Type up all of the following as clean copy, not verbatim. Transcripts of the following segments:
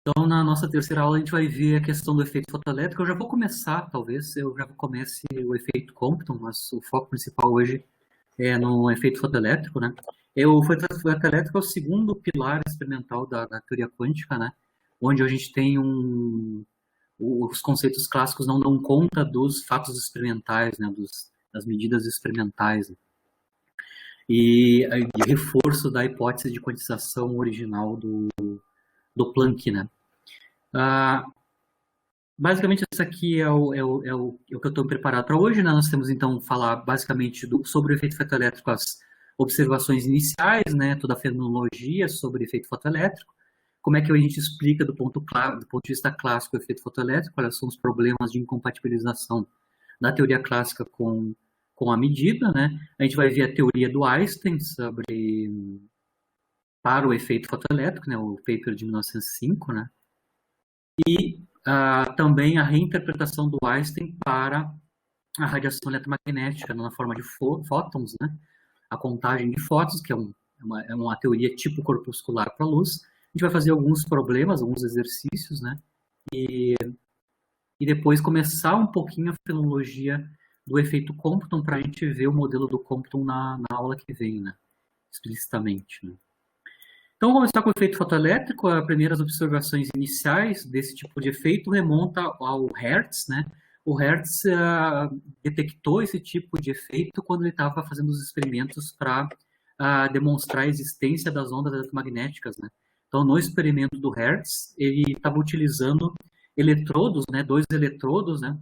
Então, na nossa terceira aula, a gente vai ver a questão do efeito fotoelétrico. Eu já vou começar, talvez, eu já comece o efeito Compton, mas o foco principal hoje é no efeito fotoelétrico, né? O efeito fotoelétrico é o segundo pilar experimental da teoria quântica, né? Onde a gente tem os conceitos clássicos não dão conta dos fatos experimentais, né? Das medidas experimentais, né? E de reforço da hipótese de quantização original do Planck, né? Basicamente, isso aqui é o que eu estou preparado para hoje, né? Nós temos, então, falar basicamente sobre o efeito fotoelétrico, as observações iniciais, né? Toda a fenomenologia sobre o efeito fotoelétrico, como é que a gente explica do ponto de vista clássico o efeito fotoelétrico, quais são os problemas de incompatibilização da teoria clássica com a medida, né? A gente vai ver a teoria do Einstein para o efeito fotoelétrico, né? O paper de 1905, né? E também a reinterpretação do Einstein para a radiação eletromagnética na forma de fótons, né? A contagem de fótons, que é uma teoria tipo corpuscular para a luz. A gente vai fazer alguns problemas, alguns exercícios, né? E depois começar um pouquinho a fenomenologia do efeito Compton para a gente ver o modelo do Compton na aula que vem, né? Explicitamente, né? Então, vamos começar com o efeito fotoelétrico. As primeiras observações iniciais desse tipo de efeito remonta ao Hertz, né? O Hertz detectou esse tipo de efeito quando ele estava fazendo os experimentos para demonstrar a existência das ondas eletromagnéticas, né? Então, no experimento do Hertz, ele estava utilizando eletrodos, né? 2 eletrodos, né?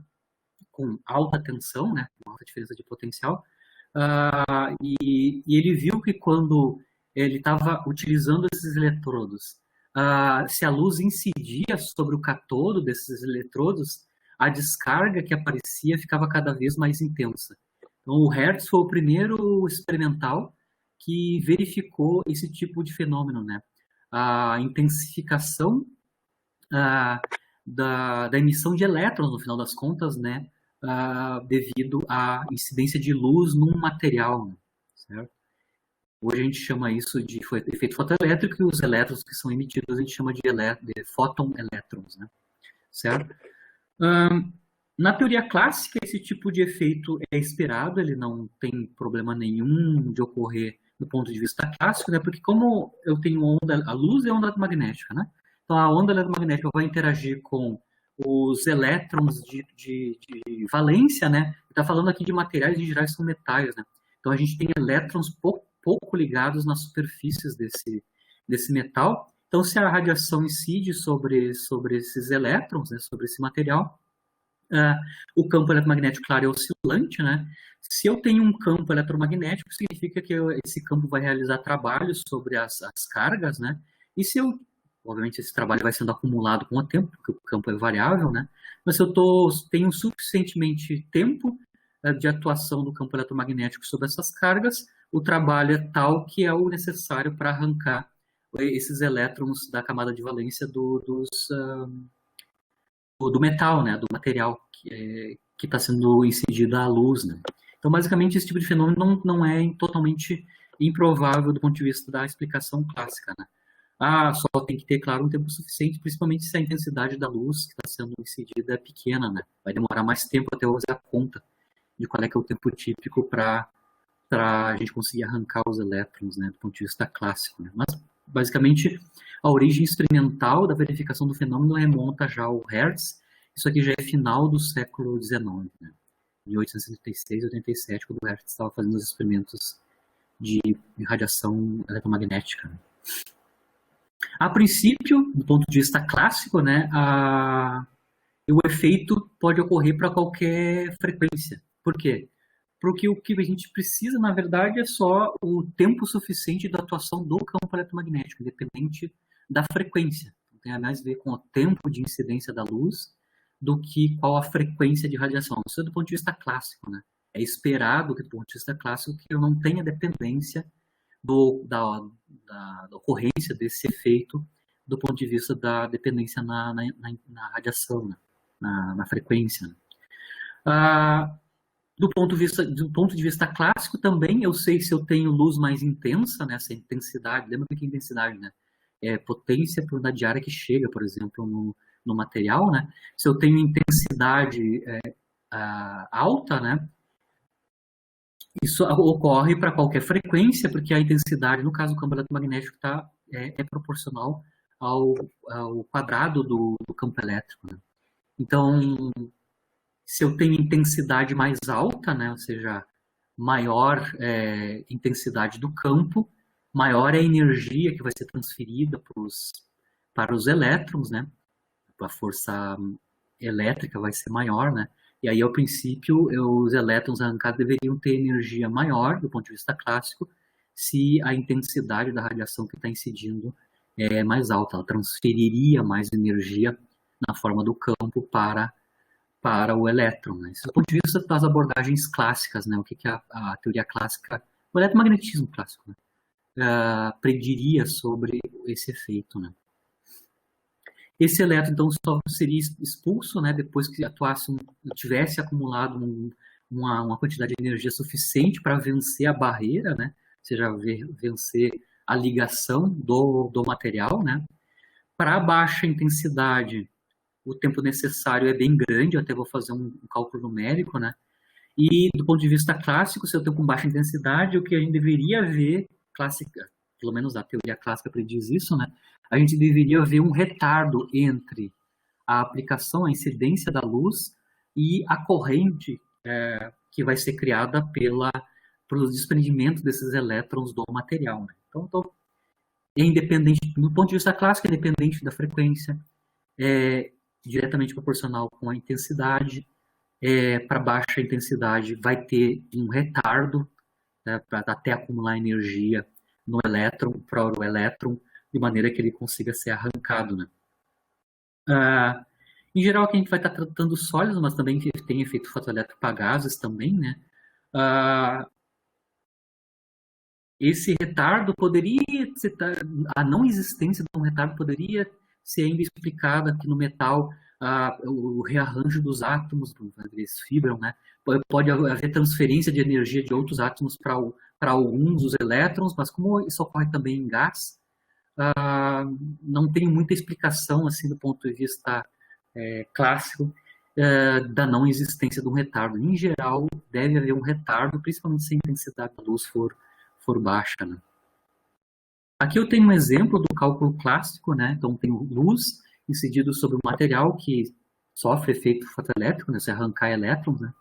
Com alta tensão, né? Com alta diferença de potencial. E ele viu que quando ele estava utilizando esses eletrodos, se a luz incidia sobre o catodo desses eletrodos, a descarga que aparecia ficava cada vez mais intensa. Então, o Hertz foi o primeiro experimental que verificou esse tipo de fenômeno, né? A intensificação da emissão de elétrons, no final das contas, né? Devido à incidência de luz num material, né? Certo? Hoje a gente chama isso de efeito fotoelétrico, e os elétrons que são emitidos a gente chama de fóton-elétrons, né? Certo? Na teoria clássica, esse tipo de efeito é esperado, ele não tem problema nenhum de ocorrer do ponto de vista clássico, né? Porque como eu tenho onda, a luz é onda eletromagnética, né? Então a onda eletromagnética vai interagir com os elétrons de valência, né? Está falando aqui de materiais em geral, são metais, né? Então a gente tem elétrons pouco ligados nas superfícies desse metal. Então, se a radiação incide sobre esses elétrons, né, sobre esse material, o campo eletromagnético, claro, é oscilante, né? Se eu tenho um campo eletromagnético, significa que esse campo vai realizar trabalhos sobre as cargas, né? E se eu, obviamente, esse trabalho vai sendo acumulado com o tempo, porque o campo é variável, né? Mas se eu tenho suficientemente tempo de atuação do campo eletromagnético sobre essas cargas, o trabalho é tal que é o necessário para arrancar esses elétrons da camada de valência do metal, né, do material que está sendo incidido à luz, né. Então, basicamente, esse tipo de fenômeno não é totalmente improvável do ponto de vista da explicação clássica, né. Só tem que ter, claro, um tempo suficiente, principalmente se a intensidade da luz que está sendo incidida é pequena, né. Vai demorar mais tempo até eu fazer a conta de qual é que é o tempo típico para a gente conseguir arrancar os elétrons, né, do ponto de vista clássico, né. Mas, basicamente, a origem experimental da verificação do fenômeno remonta já ao Hertz. Isso aqui já é final do século XIX, né, 1876, 87, quando o Hertz estava fazendo os experimentos de radiação eletromagnética. A princípio, do ponto de vista clássico, né, o efeito pode ocorrer para qualquer frequência. Por quê? Porque o que a gente precisa, na verdade, é só o tempo suficiente da atuação do campo eletromagnético, independente da frequência. Então, tem mais a ver com o tempo de incidência da luz do que qual a frequência de radiação. Isso é do ponto de vista clássico, né? É esperado, do ponto de vista clássico, que eu não tenha dependência da ocorrência desse efeito do ponto de vista da dependência na radiação, né? na frequência. Do ponto de vista clássico também, eu sei se eu tenho luz mais intensa, né, essa intensidade, lembra que é intensidade, né? potência por unidade de área que chega, por exemplo, no material, né? Se eu tenho intensidade alta, né? Isso ocorre para qualquer frequência, porque a intensidade, no caso do campo eletromagnético, é proporcional ao quadrado do campo elétrico, né? Então, se eu tenho intensidade mais alta, né, ou seja, maior intensidade do campo, maior é a energia que vai ser transferida para os elétrons, né? A força elétrica vai ser maior, né? E aí, ao princípio, os elétrons arrancados deveriam ter energia maior, do ponto de vista clássico, se a intensidade da radiação que está incidindo é mais alta. Ela transferiria mais energia na forma do campo para o elétron, né? Isso do ponto de vista das abordagens clássicas, né? O que a teoria clássica, o eletromagnetismo clássico, né? Prediria sobre esse efeito, né? Esse elétron, então, só seria expulso, né, depois que tivesse acumulado uma quantidade de energia suficiente para vencer a barreira, né? Ou seja, vencer a ligação do material, né? Para baixa intensidade, o tempo necessário é bem grande, eu até vou fazer um cálculo numérico, né? E do ponto de vista clássico, se eu tenho com baixa intensidade, o que a gente deveria ver, pelo menos a teoria clássica prediz isso, né? A gente deveria ver um retardo entre a aplicação, a incidência da luz e a corrente que vai ser criada pelo desprendimento desses elétrons do material, né? Então, é independente, do ponto de vista clássico, é independente da frequência, é diretamente proporcional com a intensidade. Para baixa intensidade vai ter um retardo, né, para até acumular energia no elétron, para o elétron, de maneira que ele consiga ser arrancado, né? Em geral, aqui a gente vai estar tratando sólidos, mas também tem efeito fotoelétrico para gases também, né? Esse retardo poderia ser, a não existência de um retardo poderia ser ainda explicada aqui no metal, o rearranjo dos átomos, eles fibram, né? Pode haver transferência de energia de outros átomos para alguns dos elétrons, mas como isso ocorre também em gás, não tem muita explicação assim do ponto de vista clássico da não existência de um retardo. Em geral, deve haver um retardo, principalmente se a intensidade da luz for baixa, né? Aqui eu tenho um exemplo do cálculo clássico, né? Então, tenho luz incidido sobre um material que sofre efeito fotoelétrico, né? Se arrancar elétrons, né?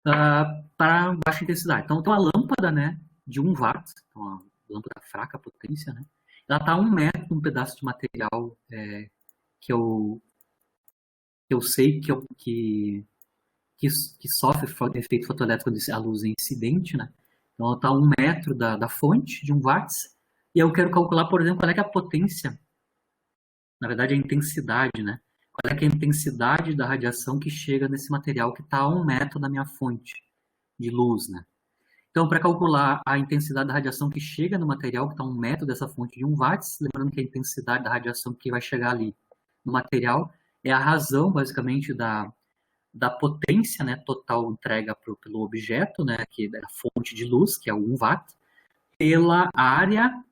Para baixa intensidade. Então, a lâmpada, né, de 1 watt, então, a lâmpada fraca potência, né? Ela está a 1 metro de um pedaço de material que eu sei que sofre efeito fotoelétrico quando a luz é incidente, né? Então, ela está a 1 metro da fonte de 1 watts, e eu quero calcular, por exemplo, qual é que é a potência, na verdade, a intensidade, né? Qual é que é a intensidade da radiação que chega nesse material que está a 1 metro da minha fonte de luz, né? Então, para calcular a intensidade da radiação que chega no material que está a 1 metro dessa fonte de 1 watts, lembrando que a intensidade da radiação que vai chegar ali no material é a razão, basicamente, da potência, né, total entrega pelo objeto, né, que é a fonte de luz, que é o 1 watt, pela área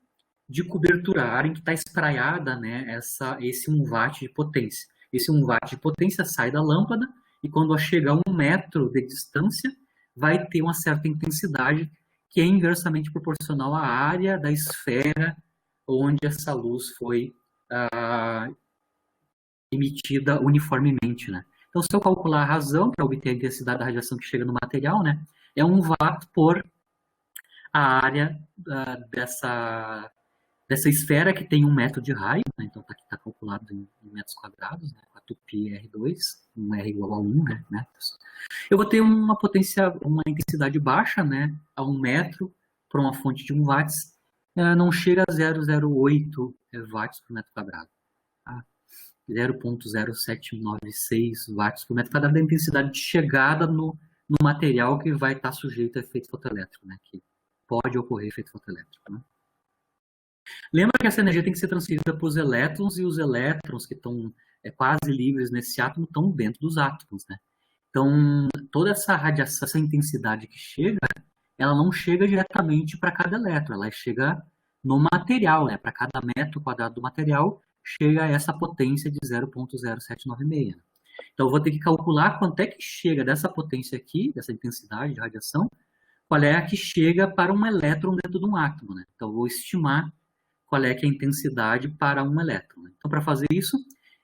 de cobertura, a área em que está espraiada, né, esse 1 watt de potência. Esse 1 watt de potência sai da lâmpada e quando chega a 1 metro de distância, vai ter uma certa intensidade que é inversamente proporcional à área da esfera onde essa luz foi emitida uniformemente, né? Então, se eu calcular a razão para obter a intensidade da radiação que chega no material, né, é 1 watt por a área dessa esfera que tem 1 metro de raio, né? Então está calculado em metros quadrados, né? 4πr2, 1r igual a 1, né, metros. Eu vou ter uma potência, uma intensidade baixa, né, a 1 metro para uma fonte de 1 watts, não chega a 0,08 watts por metro quadrado. Tá? 0,0796 watts por metro quadrado é a intensidade de chegada no material que vai estar sujeito a efeito fotoelétrico, né? Que pode ocorrer efeito fotoelétrico, né? Lembra que essa energia tem que ser transferida para os elétrons e os elétrons que estão quase livres nesse átomo estão dentro dos átomos, né? Então, toda essa radiação, essa intensidade que chega, ela não chega diretamente para cada elétron, ela chega no material, né? Para cada metro quadrado do material, chega a essa potência de 0,0796. Então, eu vou ter que calcular quanto é que chega dessa potência aqui, dessa intensidade de radiação, qual é a que chega para um elétron dentro de um átomo, né? Então, eu vou estimar qual é que é a intensidade para um elétron, né? Então, para fazer isso,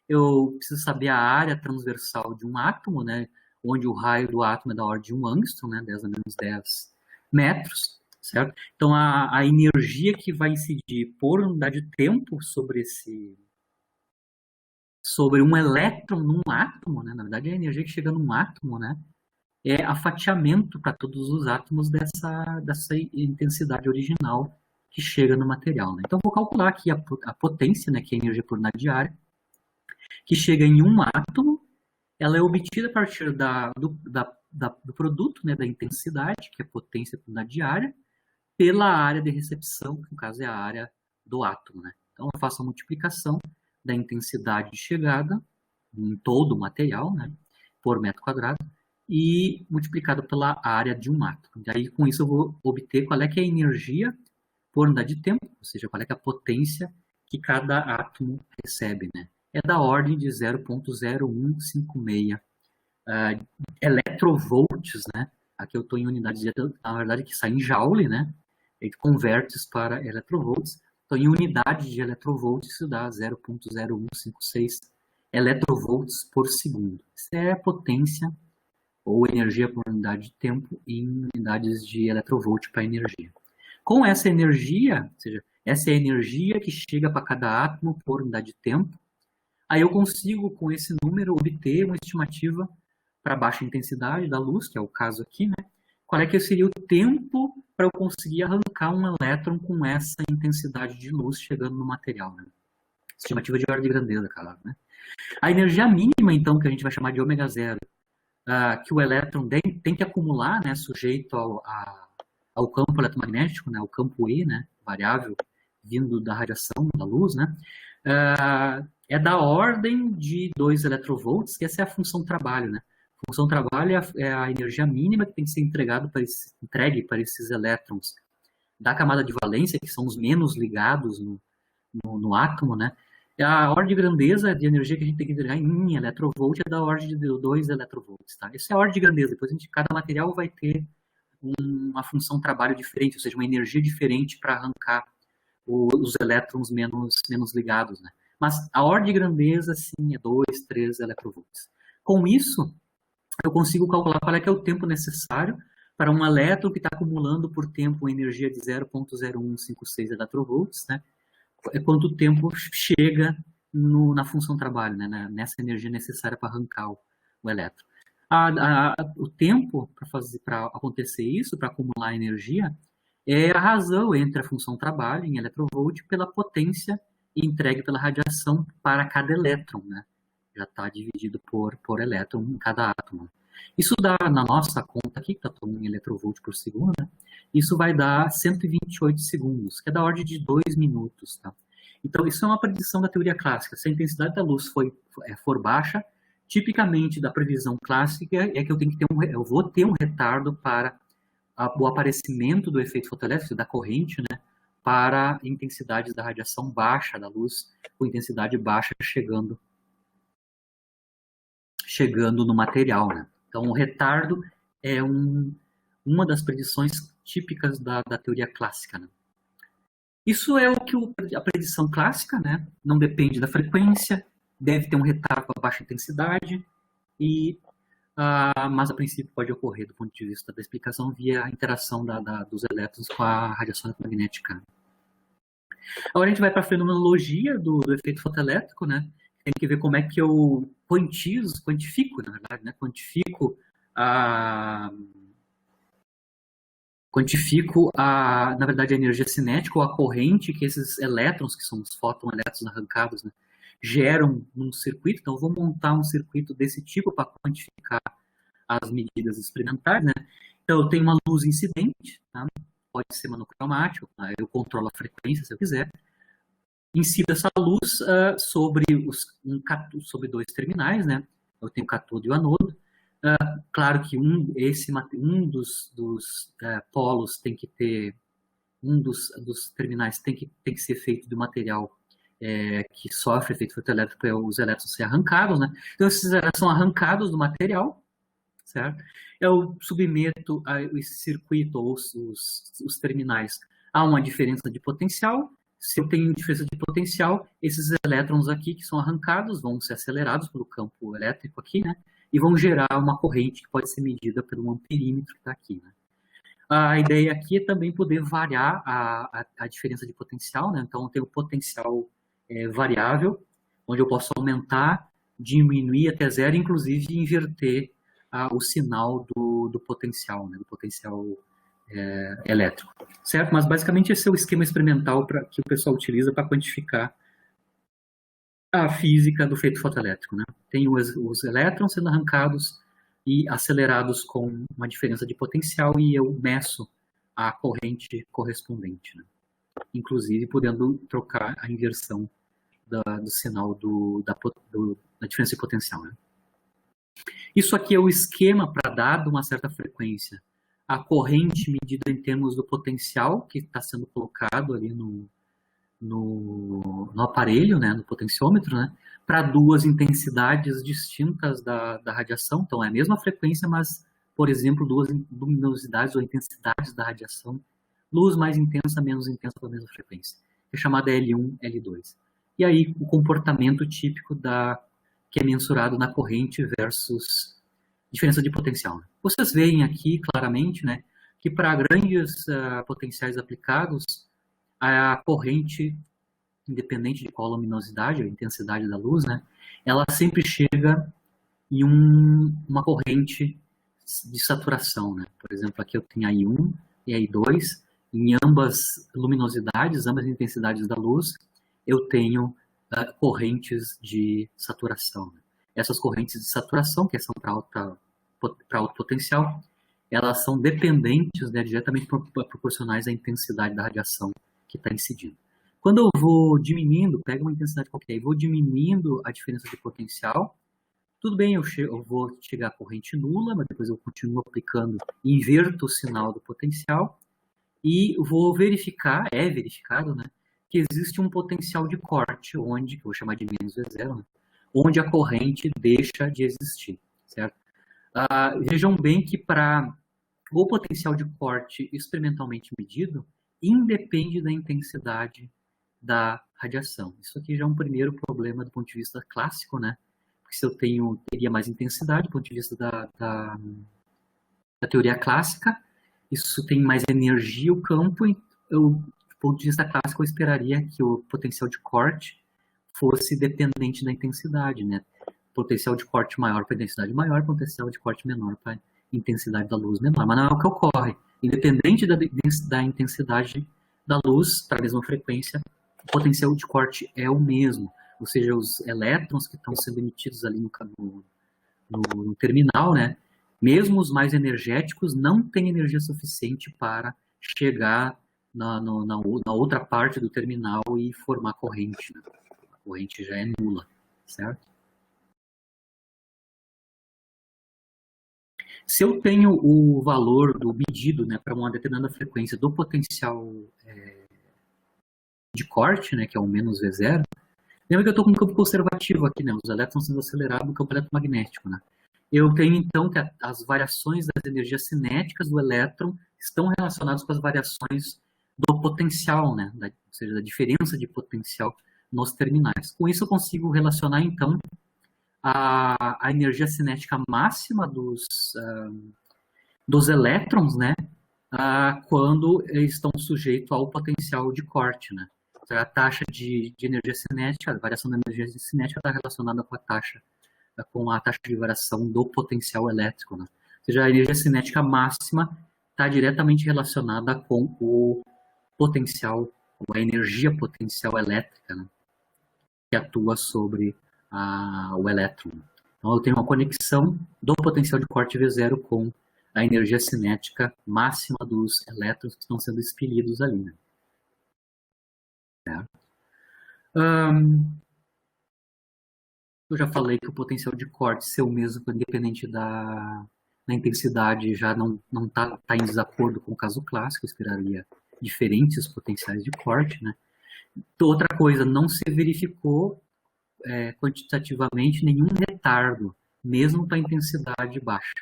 eu preciso saber a área transversal de um átomo, né? Onde o raio do átomo é da ordem de 1 angstrom, né? 10 a menos 10 metros, certo? Então, a energia que vai incidir por unidade de tempo sobre um elétron num átomo, né? Na verdade, a energia que chega num átomo, né? É a fatiamento para todos os átomos dessa intensidade original que chega no material, né? Então, vou calcular aqui a potência, né? Que é a energia por unidade de área, que chega em um átomo. Ela é obtida a partir do produto, né? Da intensidade, que é a potência por unidade de área, pela área de recepção, que no caso é a área do átomo, né? Então, eu faço a multiplicação da intensidade de chegada em todo o material, né? Por metro quadrado, e multiplicado pela área de um átomo. E aí, com isso, eu vou obter qual é que é a energia por unidade de tempo, ou seja, qual é que é a potência que cada átomo recebe, né? É da ordem de 0,0156 eletrovolts, né? Aqui eu estou em unidades, na verdade, que sai em joule, né? A gente converte isso para eletrovolts. Então, em unidade de eletrovolts, isso dá 0,0156 eletrovolts por segundo. Isso é a potência ou energia por unidade de tempo em unidades de eletrovolt para energia. Com essa energia, ou seja, essa é a energia que chega para cada átomo por unidade de tempo, aí eu consigo, com esse número, obter uma estimativa para baixa intensidade da luz, que é o caso aqui, né? Qual é que seria o tempo para eu conseguir arrancar um elétron com essa intensidade de luz chegando no material, né? Estimativa de ordem de grandeza, claro, né? A energia mínima, então, que a gente vai chamar de ômega zero, que o elétron tem que acumular, né, sujeito ao campo eletromagnético, né, ao campo E, né, variável, vindo da radiação da luz, né, é da ordem de 2 eletrovolts, que essa é a função trabalho, né. A função trabalho é a energia mínima que tem que ser entregue para esses elétrons da camada de valência, que são os menos ligados no átomo, né. A ordem de grandeza de energia que a gente tem que entregar em eletrovolt é da ordem de 2 eletrovolts, tá? Essa é a ordem de grandeza. Depois cada material vai ter uma função trabalho diferente, ou seja, uma energia diferente para arrancar os elétrons menos ligados, né? Mas a ordem de grandeza, sim, é 2, 3 eletrovolts. Com isso, eu consigo calcular qual é que é o tempo necessário para um elétron que está acumulando por tempo energia de 0,0156 eletrovolts, né? É quanto tempo chega na função trabalho, né? Nessa energia necessária para arrancar o elétron. O tempo para acontecer isso, para acumular energia, é a razão entre a função trabalho em eletrovolt pela potência entregue pela radiação para cada elétron, né? Já está dividido por elétron em cada átomo. Isso dá, na nossa conta aqui, que está todo em eletrovolt por segundo, né? Isso vai dar 128 segundos, que é da ordem de 2 minutos, tá? Então, isso é uma predição da teoria clássica. Se a intensidade da luz for baixa, tipicamente da previsão clássica é que eu vou ter um retardo para o aparecimento do efeito fotoelétrico, da corrente, né, para intensidades da radiação baixa da luz, com intensidade baixa chegando no material, né? Então, o retardo é uma das predições típicas da teoria clássica, né? Isso é o que a predição clássica, né? Não depende da frequência, deve ter um retardo com baixa intensidade, mas a princípio pode ocorrer do ponto de vista da explicação via a interação dos elétrons com a radiação eletromagnética. Agora a gente vai para a fenomenologia do efeito fotoelétrico, né? Tem que ver como é que eu quantifico, na verdade, né? Quantifico na verdade, a energia cinética ou a corrente que esses elétrons, que são os fóton-elétrons arrancados, né, geram num circuito. Então, eu vou montar um circuito desse tipo para quantificar as medidas experimentais, né? Então, eu tenho uma luz incidente, tá? Pode ser monocromático, tá? Eu controlo a frequência se eu quiser. Incido essa luz sobre 2 terminais, né? Eu tenho cátodo e o anodo. Claro que um dos polos tem que ter um dos terminais tem que ser feito de material que sofre efeito fotoelétrico para os elétrons serem arrancados, né? Então, esses elétrons são arrancados do material, certo? Eu submeto esse circuito ou os terminais a uma diferença de potencial. Se eu tenho diferença de potencial, esses elétrons aqui que são arrancados vão ser acelerados pelo campo elétrico aqui, né? E vão gerar uma corrente que pode ser medida pelo amperímetro que está aqui, né? A ideia aqui é também poder variar a diferença de potencial, né? Então, eu tenho o potencial variável, onde eu posso aumentar, diminuir até zero, inclusive inverter o sinal do potencial, né? Do potencial elétrico, certo? Mas, basicamente, esse é o esquema experimental que o pessoal utiliza para quantificar a física do efeito fotoelétrico, né? Tem os elétrons sendo arrancados e acelerados com uma diferença de potencial e eu meço a corrente correspondente, né? Inclusive podendo trocar a inversão do sinal da diferença de potencial, né? Isso aqui é o esquema para, dado uma certa frequência, a corrente medida em termos do potencial que está sendo colocado ali no aparelho, né, no potenciômetro, né, para duas intensidades distintas da radiação. Então, é a mesma frequência, mas, por exemplo, duas luminosidades ou intensidades da radiação, luz mais intensa, menos intensa da mesma frequência, que é chamada L1, L2. E aí, o comportamento típico que é mensurado na corrente versus diferença de potencial. Vocês veem aqui claramente, né, que para grandes potenciais aplicados, a corrente, independente de qual luminosidade, a intensidade da luz, né, ela sempre chega em uma corrente de saturação, né? Por exemplo, aqui eu tenho a I1 e a I2, em ambas luminosidades, ambas intensidades da luz, eu tenho correntes de saturação, né? Essas correntes de saturação, que são para alto potencial, elas são dependentes, né, diretamente proporcionais à intensidade da radiação que está incidindo. Quando eu vou diminuindo, pega uma intensidade qualquer e vou diminuindo a diferença de potencial, tudo bem, eu vou chegar à corrente nula, mas depois eu continuo aplicando, inverto o sinal do potencial e vou verificar, é verificado, né, que existe um potencial de corte, onde, que eu vou chamar de menos V0, né, onde a corrente deixa de existir, certo? Vejam bem que para o potencial de corte experimentalmente medido, independe da intensidade da radiação. Isso aqui já é um primeiro problema do ponto de vista clássico, né? Porque se eu teria mais intensidade, do ponto de vista da teoria clássica, isso tem mais energia, o campo, do ponto de vista clássico, eu esperaria que o potencial de corte fosse dependente da intensidade, né? Potencial de corte maior para intensidade maior, potencial de corte menor para intensidade da luz menor. Mas não é o que ocorre. Independente da intensidade da luz, para a mesma frequência, o potencial de corte é o mesmo. Ou seja, os elétrons que estão sendo emitidos ali no terminal, né, mesmo os mais energéticos, não têm energia suficiente para chegar na outra parte do terminal e formar corrente, né? A corrente já é nula, certo? Se eu tenho o valor do medido, né, para uma determinada frequência do potencial de corte, né, que é o menos V0, lembra que eu estou com um campo conservativo aqui, né, os elétrons sendo acelerados no campo eletromagnético, né? Eu tenho, então, que as variações das energias cinéticas do elétron estão relacionadas com as variações do potencial, né, ou seja, da diferença de potencial nos terminais. Com isso, eu consigo relacionar, então, a energia cinética máxima dos elétrons, né, quando eles estão sujeitos ao potencial de corte, né. Então, a taxa de energia cinética, a variação da energia cinética está relacionada com a taxa de variação do potencial elétrico, né. Ou seja, a energia cinética máxima está diretamente relacionada com o potencial, ou a energia potencial elétrica, né, que atua sobre o elétron. Então, eu tenho uma conexão do potencial de corte V0 com a energia cinética máxima dos elétrons que estão sendo expelidos ali, né? Eu já falei que o potencial de corte ser o mesmo, independente da intensidade, já não está em desacordo com o caso clássico, eu esperaria diferentes potenciais de corte, né? Outra coisa, não se verificou quantitativamente nenhum retardo, mesmo para intensidade baixa.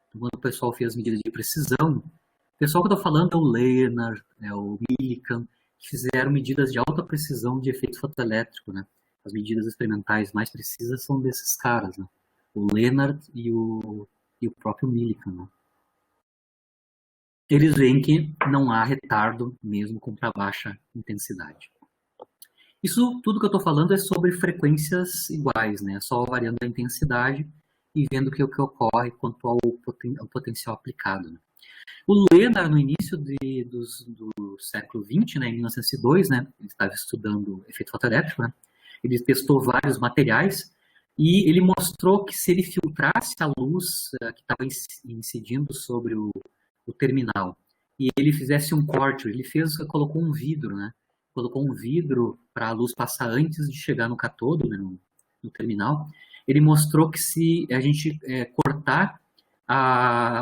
Então, quando o pessoal fez medidas de precisão, o pessoal que eu estou falando é o Lehner, o Millikan, que fizeram medidas de alta precisão de efeito fotoelétrico, né? As medidas experimentais mais precisas são desses caras, né? O Lehner e o próprio Millikan, né? Eles veem que não há retardo mesmo com baixa intensidade. Isso tudo que eu estou falando é sobre frequências iguais, né? Só variando a intensidade e vendo o que ocorre quanto ao potencial aplicado. Né? O Lehner, no início do século XX, né, em 1902, né, ele estava estudando efeito fotoelétrico, né? Ele testou vários materiais e ele mostrou que se ele filtrasse a luz que estava incidindo sobre o terminal e ele fizesse um corte, colocou um vidro, né? Colocou um vidro para a luz passar antes de chegar no catodo, né, no terminal. Ele mostrou que se a gente cortar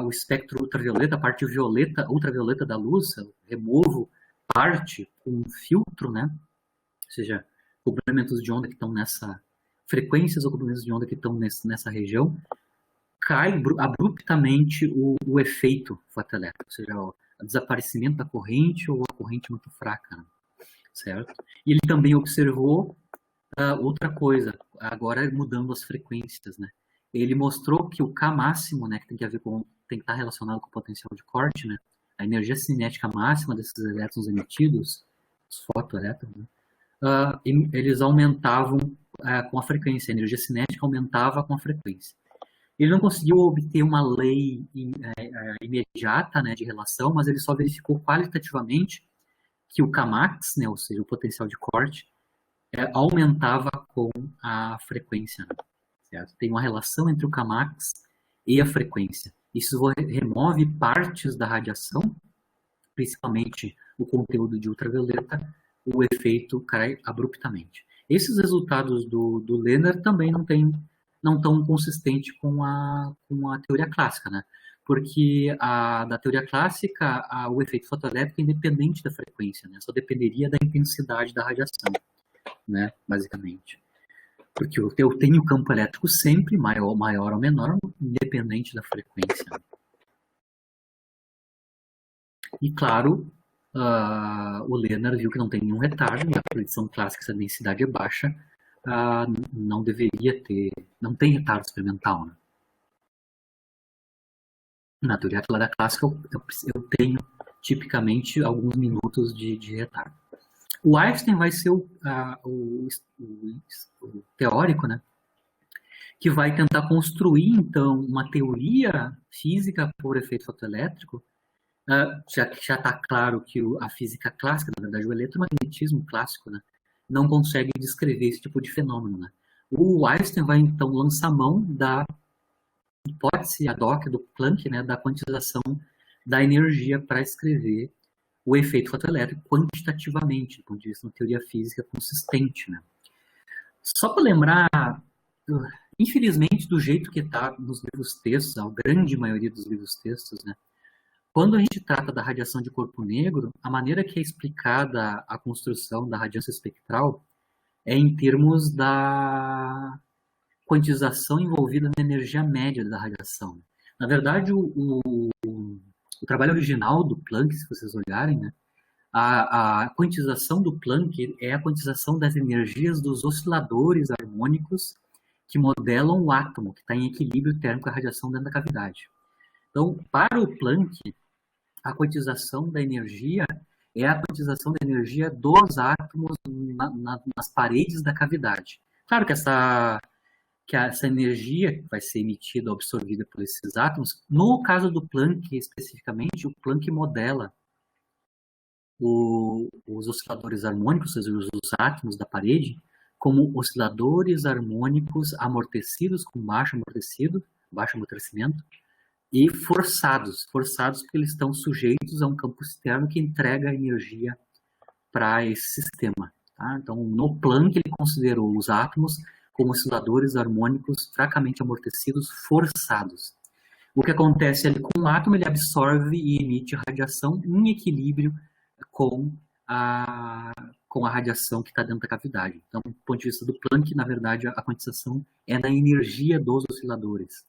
o espectro ultravioleta, a parte ultravioleta da luz, eu removo parte com um filtro, né? Ou seja, comprimentos de onda que estão frequências ou comprimentos de onda que estão nessa região, cai abruptamente o efeito fotoelétrico, ou seja, o desaparecimento da corrente ou a corrente muito fraca, né? Certo? E ele também observou outra coisa, agora mudando as frequências, né? Ele mostrou que o K máximo, né, que tem que estar relacionado com o potencial de corte, né? A energia cinética máxima desses elétrons emitidos, os fotoelétrons, né? Eles aumentavam com a frequência, a energia cinética aumentava com a frequência. Ele não conseguiu obter uma lei imediata, né, de relação, mas ele só verificou qualitativamente que o Kmax, né, ou seja, o potencial de corte, aumentava com a frequência. Né, certo? Tem uma relação entre o Kmax e a frequência. Isso remove partes da radiação, principalmente o conteúdo de ultravioleta, o efeito cai abruptamente. Esses resultados do Lehner também não estão consistentes com a teoria clássica, né? Porque da teoria clássica, o efeito fotoelétrico é independente da frequência, né? Só dependeria da intensidade da radiação, né? Basicamente. Porque eu tenho campo elétrico sempre, maior ou menor, independente da frequência. E, claro, o Lehner viu que não tem nenhum retardo, e a predição clássica, se a densidade é baixa, não deveria não tem retardo experimental, né? Na teoria clássica, eu tenho tipicamente alguns minutos de retardo. O Einstein vai ser o teórico, né, que vai tentar construir, então, uma teoria física por efeito fotoelétrico. Já está claro que a física clássica, na verdade, o eletromagnetismo clássico, né, não consegue descrever esse tipo de fenômeno. Né? O Einstein vai, então, lançar mão da hipótese ad hoc do Planck, né, da quantização da energia para escrever o efeito fotoelétrico quantitativamente, do ponto de vista de uma teoria física consistente. Né? Só para lembrar, infelizmente, do jeito que está nos livros textos, a grande maioria dos livros textos, né, quando a gente trata da radiação de corpo negro, a maneira que é explicada a construção da radiância espectral é em termos da quantização envolvida na energia média da radiação. Na verdade, o trabalho original do Planck, se vocês olharem, né, a quantização do Planck é a quantização das energias dos osciladores harmônicos que modelam o átomo, que está em equilíbrio térmico com a radiação dentro da cavidade. Então, para o Planck, a quantização da energia é a quantização da energia dos átomos nas paredes da cavidade. Claro que essa energia vai ser emitida, absorvida por esses átomos. No caso do Planck, especificamente, o Planck modela os osciladores harmônicos, ou seja, os átomos da parede, como osciladores harmônicos amortecidos, com baixo amortecimento, e forçados porque eles estão sujeitos a um campo externo que entrega energia para esse sistema. Tá? Então, no Planck, ele considerou os átomos como osciladores harmônicos fracamente amortecidos forçados. O que acontece ali com o átomo, ele absorve e emite radiação em equilíbrio com a, com a radiação que está dentro da cavidade. Então, do ponto de vista do Planck, na verdade, a quantização é na energia dos osciladores.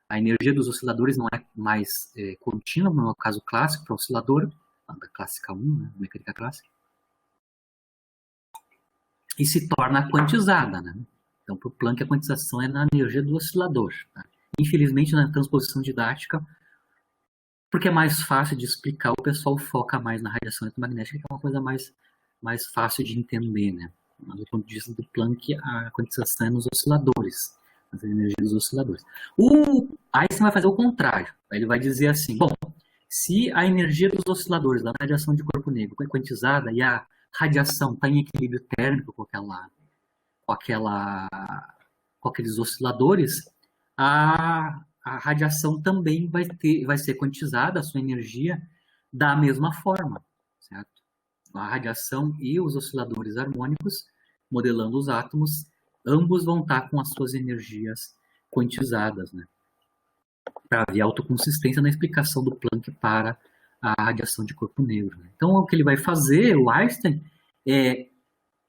A energia dos osciladores não é mais contínua, no caso clássico, para o oscilador, da clássica 1, né, mecânica clássica, e se torna quantizada, né? Então, para o Planck, a quantização é na energia do oscilador. Tá? Infelizmente, na transposição didática, porque é mais fácil de explicar, o pessoal foca mais na radiação eletromagnética, que é uma coisa mais fácil de entender, né? Mas, do ponto de vista do Planck, a quantização é nos osciladores, nas energias dos osciladores. O Einstein vai fazer o contrário. Ele vai dizer assim, bom, se a energia dos osciladores, da radiação de corpo negro, é quantizada e a radiação está em equilíbrio térmico com aqueles osciladores, a radiação também vai ser quantizada, a sua energia, da mesma forma, certo? A radiação e os osciladores harmônicos, modelando os átomos, ambos vão estar com as suas energias quantizadas, né? Para haver autoconsistência na explicação do Planck para a radiação de corpo negro. Né? Então, o que ele vai fazer, o Einstein,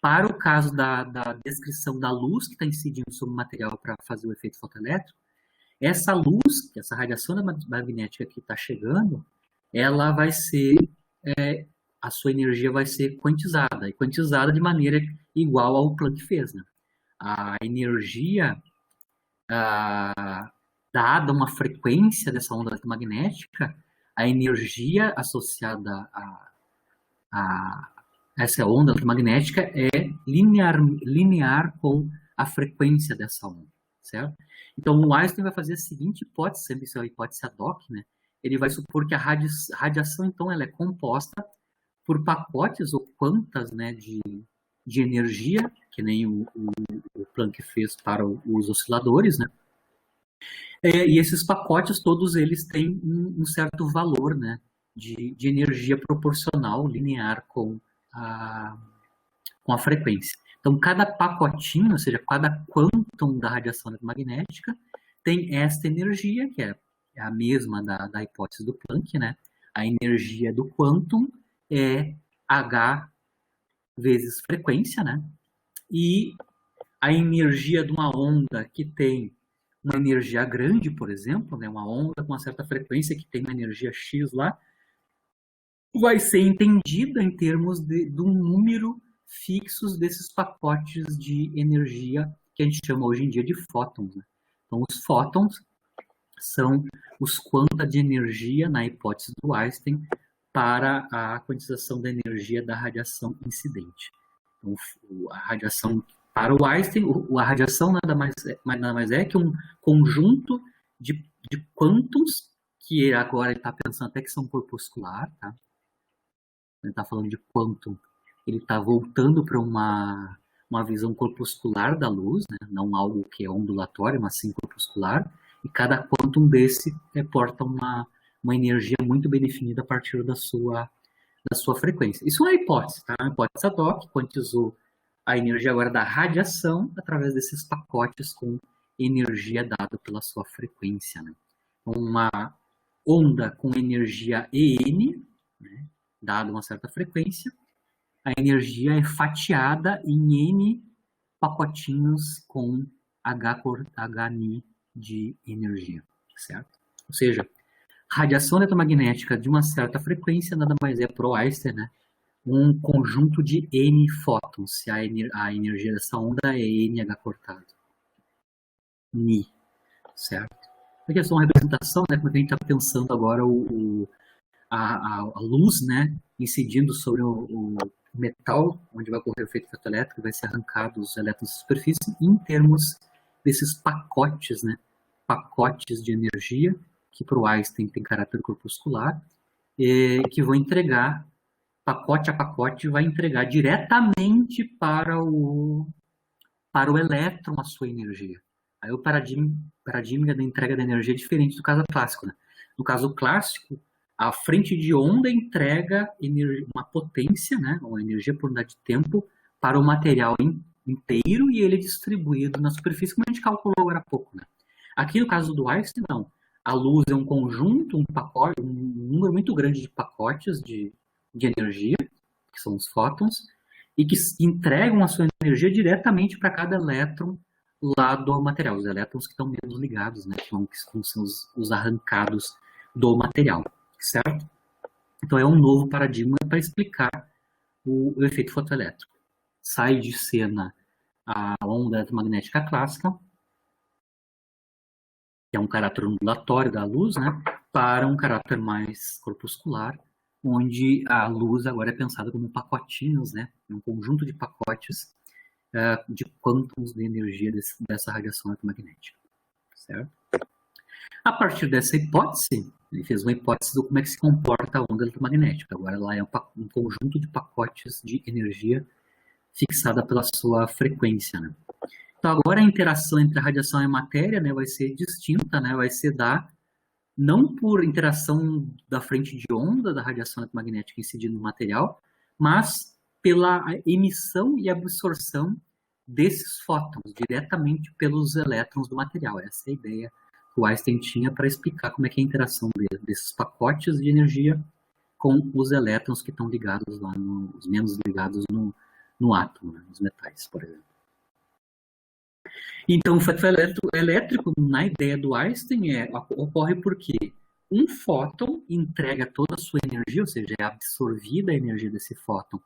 para o caso da descrição da luz que está incidindo sobre o material para fazer o efeito fotoelétrico, essa luz, essa radiação magnética que está chegando, ela vai ser, a sua energia vai ser quantizada, e quantizada de maneira igual ao Planck fez. Né? A energia dada uma frequência dessa onda eletromagnética, a energia associada a essa onda eletromagnética é linear com a frequência dessa onda, certo? Então, o Einstein vai fazer a seguinte hipótese, sempre isso é a hipótese ad hoc, né? Ele vai supor que a radiação, então, ela é composta por pacotes ou quantas, né, de energia, que nem o Planck fez para os osciladores, né? E esses pacotes, todos eles têm um certo valor, né, de energia proporcional, linear com a frequência. Então, cada pacotinho, ou seja, cada quantum da radiação eletromagnética tem esta energia, que é a mesma da hipótese do Planck, né? A energia do quantum é H vezes frequência, né? E a energia de uma onda que tem uma energia grande, por exemplo, né? Uma onda com uma certa frequência que tem uma energia X lá, vai ser entendida em termos de um número fixos desses pacotes de energia que a gente chama hoje em dia de fótons. Né? Então, os fótons são os quanta de energia, na hipótese do Einstein, para a quantização da energia da radiação incidente. Então, a radiação para o Einstein, a radiação nada mais é que um conjunto de quantos, que agora ele está pensando até que são corpuscular, tá? Ele está falando de quantum, ele está voltando para uma visão corpuscular da luz, né? Não algo que é ondulatório, mas sim corpuscular, e cada quantum desse porta uma energia muito bem definida a partir da sua frequência. Isso é uma hipótese, tá? Uma hipótese ad hoc, quantizou a energia agora da radiação através desses pacotes com energia dada pela sua frequência. Né? Uma onda com energia EN, né? Dada uma certa frequência, a energia é fatiada em N pacotinhos com HNI de energia, certo? Ou seja, radiação eletromagnética de uma certa frequência nada mais é para o Einstein, né? Um conjunto de N fótons, se a energia dessa onda é NH cortado. Ni, certo? Aqui é só uma representação, né? Como a gente está pensando agora a luz, né, incidindo sobre o metal, onde vai ocorrer o efeito fotoelétrico, vai ser arrancado os elétrons de superfície, em termos desses pacotes, né, pacotes de energia, que para o Einstein tem caráter corpuscular, que vão entregar, pacote a pacote, vai entregar diretamente para o elétron a sua energia. Aí o paradigma da entrega da energia é diferente do caso clássico. Né? No caso clássico, a frente de onda entrega uma potência, né, uma energia por unidade de tempo, para o material inteiro e ele é distribuído na superfície, como a gente calculou agora há pouco. Né? Aqui no caso do Einstein, não. A luz é um conjunto, um pacote, um número muito grande de pacotes de de energia, que são os fótons, e que entregam a sua energia diretamente para cada elétron lá do material, os elétrons que estão menos ligados, né, que são os arrancados do material, certo? Então é um novo paradigma para explicar o efeito fotoelétrico. Sai de cena a onda eletromagnética clássica, que é um caráter ondulatório da luz, né, para um caráter mais corpuscular, onde a luz agora é pensada como pacotinhos, né, um conjunto de pacotes de quântons de energia dessa radiação eletromagnética, certo? A partir dessa hipótese, ele fez uma hipótese de como é que se comporta a onda eletromagnética. Agora ela é um conjunto de pacotes de energia fixada pela sua frequência, né? Então agora a interação entre a radiação e a matéria, né, vai ser distinta, né, vai ser não por interação da frente de onda da radiação eletromagnética incidindo no material, mas pela emissão e absorção desses fótons diretamente pelos elétrons do material. Essa é a ideia que o Einstein tinha para explicar como é que é a interação desses pacotes de energia com os elétrons que estão ligados lá, os menos ligados no átomo, né, nos metais, por exemplo. Então, o efeito elétrico, na ideia do Einstein, ocorre porque um fóton entrega toda a sua energia, ou seja, é absorvida a energia desse fóton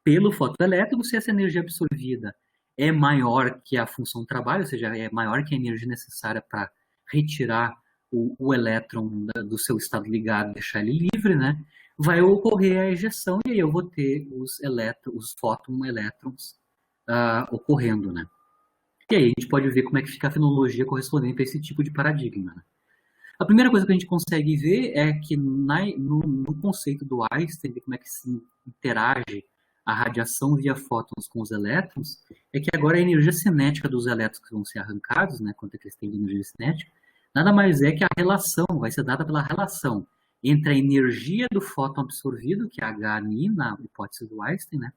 pelo fotoelétrico. Se essa energia absorvida é maior que a função trabalho, ou seja, é maior que a energia necessária para retirar o elétron do seu estado ligado, deixar ele livre, né? Vai ocorrer a ejeção e aí eu vou ter os fóton-elétrons ocorrendo, né? E aí a gente pode ver como é que fica a fenomenologia correspondente a esse tipo de paradigma, né? A primeira coisa que a gente consegue ver é que no conceito do Einstein, de como é que se interage a radiação via fótons com os elétrons, é que agora a energia cinética dos elétrons que vão ser arrancados, né, quanto é que eles têm de energia cinética, nada mais é que a relação, vai ser dada pela relação entre a energia do fóton absorvido, que é HNI, na hipótese do Einstein, né,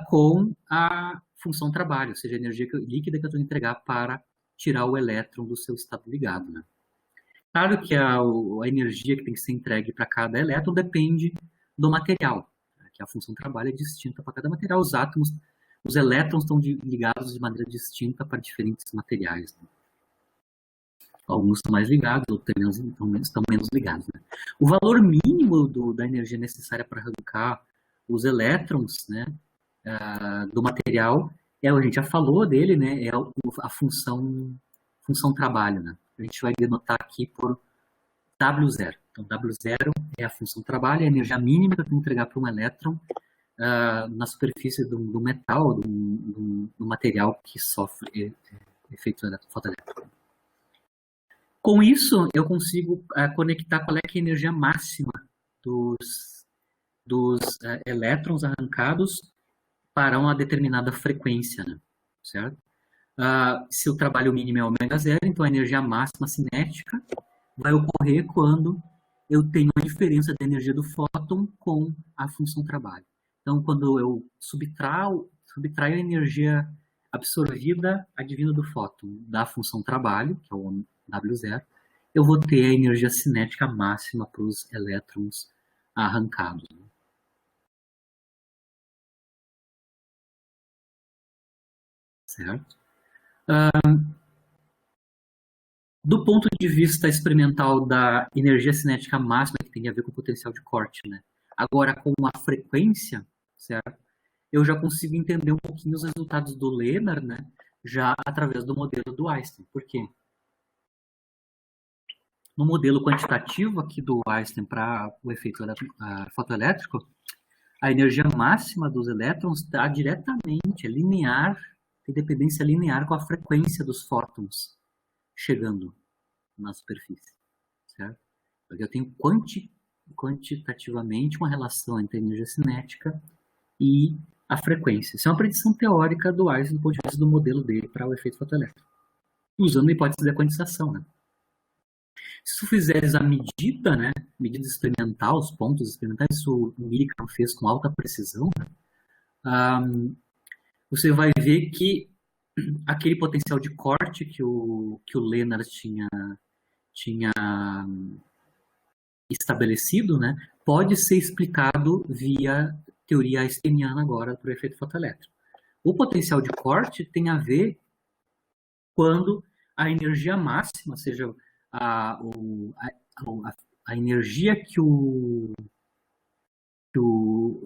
com a função trabalho, ou seja, a energia líquida que eu estou entregar para tirar o elétron do seu estado ligado, né. Claro que a energia que tem que ser entregue para cada elétron depende do material, né, que a função trabalho é distinta para cada material. Os elétrons estão ligados de maneira distinta para diferentes materiais, né. Alguns estão mais ligados, outros estão menos ligados, né. O valor mínimo da energia necessária para arrancar os elétrons, né, do material, a gente já falou dele, né, é a função trabalho, né. A gente vai denotar aqui por W0. Então, W0 é a função trabalho, é a energia mínima que eu tenho que entregar para um elétron na superfície do metal, do material que sofre efeito fotoelétrico. Com isso, eu consigo conectar qual é que é a energia máxima dos elétrons arrancados para uma determinada frequência, né? Certo? Se o trabalho mínimo é ômega zero, então a energia máxima cinética vai ocorrer quando eu tenho a diferença da energia do fóton com a função trabalho. Então, quando eu subtraio a energia absorvida advinda do fóton da função trabalho, que é o W0, eu vou ter a energia cinética máxima para os elétrons arrancados. Certo? Do ponto de vista experimental da energia cinética máxima, que tem a ver com o potencial de corte, né? Agora, com a frequência, certo? Eu já consigo entender um pouquinho os resultados do Lennard, né? Já através do modelo do Einstein. Por quê? No modelo quantitativo aqui do Einstein para o efeito fotoelétrico, a energia máxima dos elétrons está diretamente, é linear, tem dependência linear com a frequência dos fótons chegando na superfície, certo? Porque eu tenho quantitativamente uma relação entre a energia cinética e a frequência. Isso é uma predição teórica do Einstein do ponto de vista do modelo dele para o efeito fotoelétrico, usando a hipótese da quantização, né? Se tu fizeres a medida, né, medida experimental, os pontos experimentais, isso o Millikan fez com alta precisão, né, você vai ver que aquele potencial de corte que o Lennard tinha estabelecido, né, pode ser explicado via teoria einsteiniana agora para o efeito fotoelétrico. O potencial de corte tem a ver quando a energia máxima, ou seja, a, a energia que o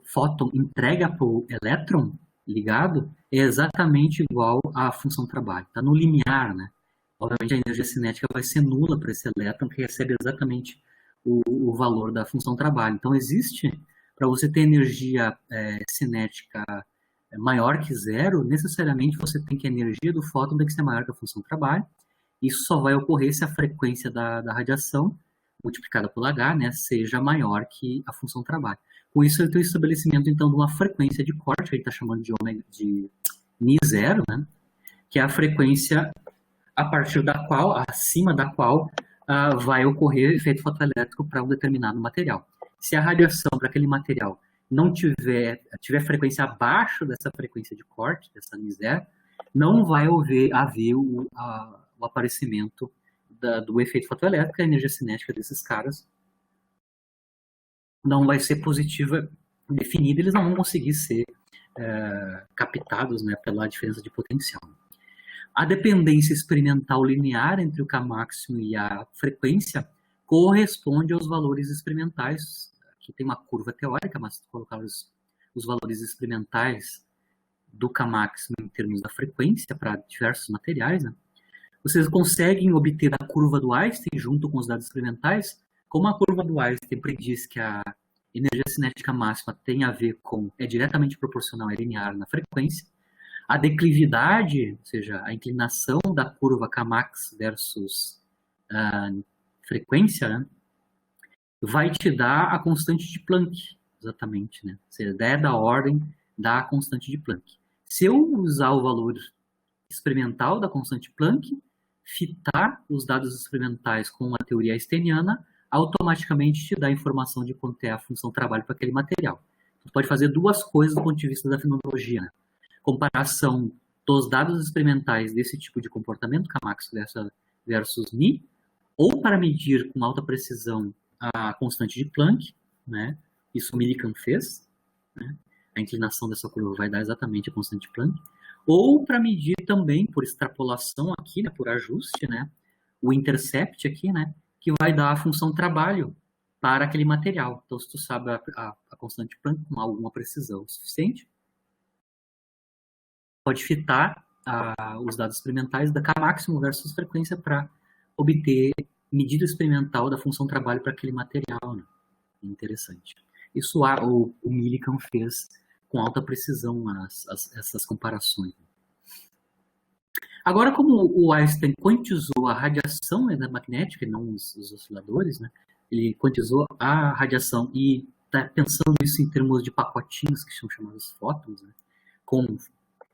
fóton entrega para o elétron ligado é exatamente igual à função trabalho. Está no limiar, né? Obviamente a energia cinética vai ser nula para esse elétron que recebe exatamente o valor da função trabalho. Então existe, para você ter energia cinética maior que zero, necessariamente você tem que a energia do fóton tem que ser maior que a função trabalho. Isso só vai ocorrer se a frequência da radiação multiplicada por H, né, seja maior que a função trabalho. Com isso, eu tenho o estabelecimento, então, de uma frequência de corte, que a gente está chamando de Ni0, né, que é a frequência a partir da qual, acima da qual, vai ocorrer efeito fotoelétrico para um determinado material. Se a radiação para aquele material não tiver frequência abaixo dessa frequência de corte, dessa Ni0, não vai haver o aparecimento do efeito fotoelétrico, a energia cinética desses caras não vai ser positiva definida, eles não vão conseguir ser captados, né, pela diferença de potencial. A dependência experimental linear entre o K máximo e a frequência corresponde aos valores experimentais. Aqui tem uma curva teórica, mas se colocar os valores experimentais do K máximo em termos da frequência para diversos materiais, né, vocês conseguem obter a curva do Einstein junto com os dados experimentais. Como a curva do Einstein prediz que a energia cinética máxima tem a ver é diretamente proporcional e linear na frequência, a declividade, ou seja, a inclinação da curva Kmax versus frequência, né, vai te dar a constante de Planck, exatamente, né? Ou seja, é da ordem da constante de Planck. Se eu usar o valor experimental da constante Planck, fitar os dados experimentais com a teoria einsteiniana, automaticamente te dá a informação de quanto é a função trabalho para aquele material. Você pode fazer duas coisas do ponto de vista da fenomenologia, né? Comparação dos dados experimentais desse tipo de comportamento, Kmax versus Ni, ou para medir com alta precisão a constante de Planck, né? Isso o Millikan fez, né? A inclinação dessa curva vai dar exatamente a constante de Planck, ou para medir também, por extrapolação aqui, né, por ajuste, né, o intercept aqui, né, que vai dar a função trabalho para aquele material. Então, se tu sabe a constante de Planck com alguma precisão suficiente, pode fitar os dados experimentais da K máximo versus frequência para obter medida experimental da função trabalho para aquele material, né? Interessante. Isso o Millikan fez com alta precisão essas comparações. Agora, como o Einstein quantizou a radiação magnética e não os osciladores, né? Ele quantizou a radiação e está pensando isso em termos de pacotinhos que são chamados fótons, né? Com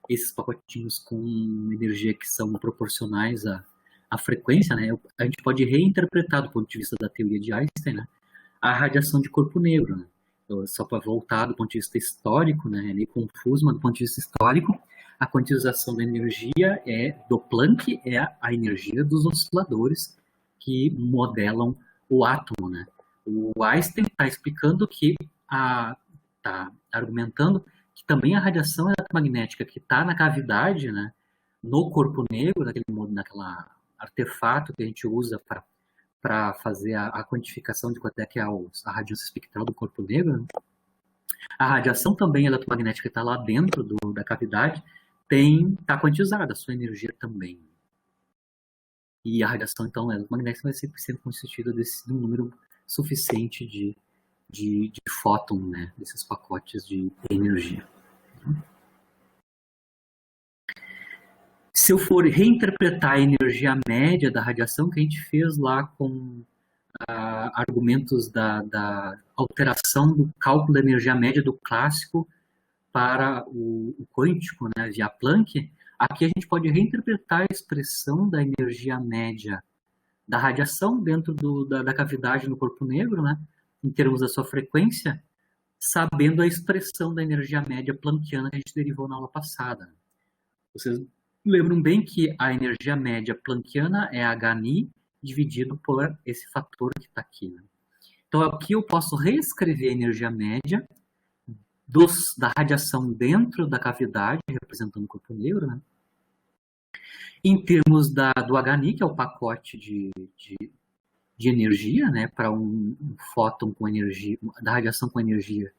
esses pacotinhos com energia que são proporcionais à frequência, né? A gente pode reinterpretar do ponto de vista da teoria de Einstein, né, a radiação de corpo negro, né? Só para voltar do ponto de vista histórico, né, é meio confuso, mas do ponto de vista histórico, a quantização da energia do Planck é a energia dos osciladores que modelam o átomo, né? O Einstein está explicando que, está argumentando que também a radiação eletromagnética que está na cavidade, né, no corpo negro, naquela artefato que a gente usa para fazer a quantificação de quanto é que é a radiância espectral do corpo negro, né? A radiação também eletromagnética que está lá dentro da cavidade está quantizada, a sua energia também. E a radiação, então, eletromagnética vai ser sempre constituída de um número suficiente de fóton, né, desses pacotes de energia. Se eu for reinterpretar a energia média da radiação que a gente fez lá com argumentos da alteração do cálculo da energia média do clássico para o quântico, né, via Planck, aqui a gente pode reinterpretar a expressão da energia média da radiação dentro da cavidade no corpo negro, né, em termos da sua frequência, sabendo a expressão da energia média planckiana que a gente derivou na aula passada. Vocês lembram bem que a energia média planckiana é hν dividido por esse fator que está aqui, né? Então, aqui eu posso reescrever a energia média da radiação dentro da cavidade, representando o corpo negro, né? Em termos do HNI, que é o pacote de energia, né, para um fóton com energia, da radiação com energia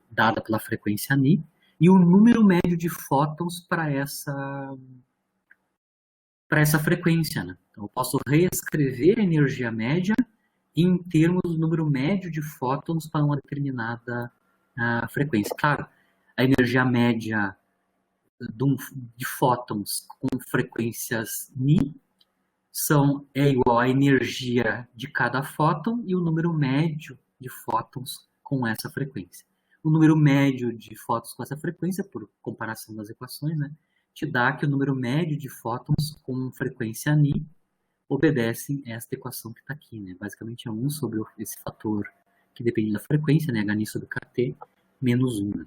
dada pela frequência Ni, e o número médio de fótons para essa frequência. Né? Então, eu posso reescrever a energia média em termos do número médio de fótons para uma determinada frequência. Claro, a energia média de fótons com frequências Ni é igual à energia de cada fóton e o número médio de fótons com essa frequência. O número médio de fótons com essa frequência, por comparação das equações, né, te dá que o número médio de fótons com frequência Ni obedecem a esta equação que está aqui. Né? Basicamente é 1 sobre esse fator que depende da frequência, né, Hni sobre Kt, menos 1. Né?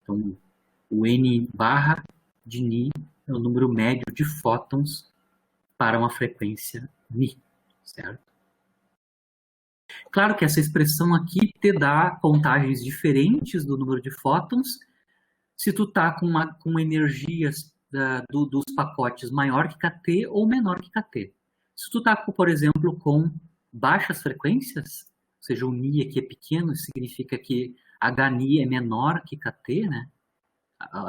Então, o N barra de Ni é o número médio de fótons para uma frequência Ni, certo? Claro que essa expressão aqui te dá contagens diferentes do número de fótons se tu tá com energias dos pacotes maior que Kt ou menor que Kt. Se tu tá, por exemplo, com baixas frequências, ou seja, o Ni aqui é pequeno, significa que Hni é menor que Kt, né?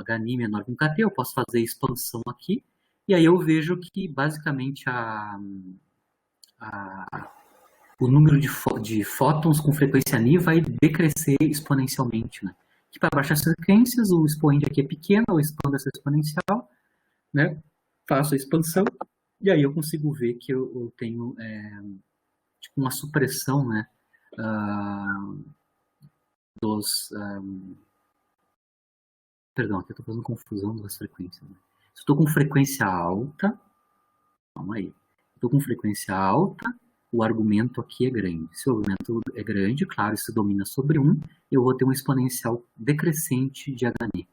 Hni menor que Kt, eu posso fazer expansão aqui, e aí eu vejo que, basicamente, o número de fótons com frequência Ni vai decrescer exponencialmente. Né? Que para baixas frequências, o expoente aqui é pequeno, eu expando essa exponencial, né? Faço a expansão, e aí eu consigo ver que eu tenho tipo uma supressão, né? Perdão, aqui eu estou fazendo confusão das frequências. Né? Se eu estou com frequência alta, calma aí, estou com frequência alta, o argumento aqui é grande. Se o argumento é grande, claro, se domina sobre 1, eu vou ter um exponencial decrescente de Hni.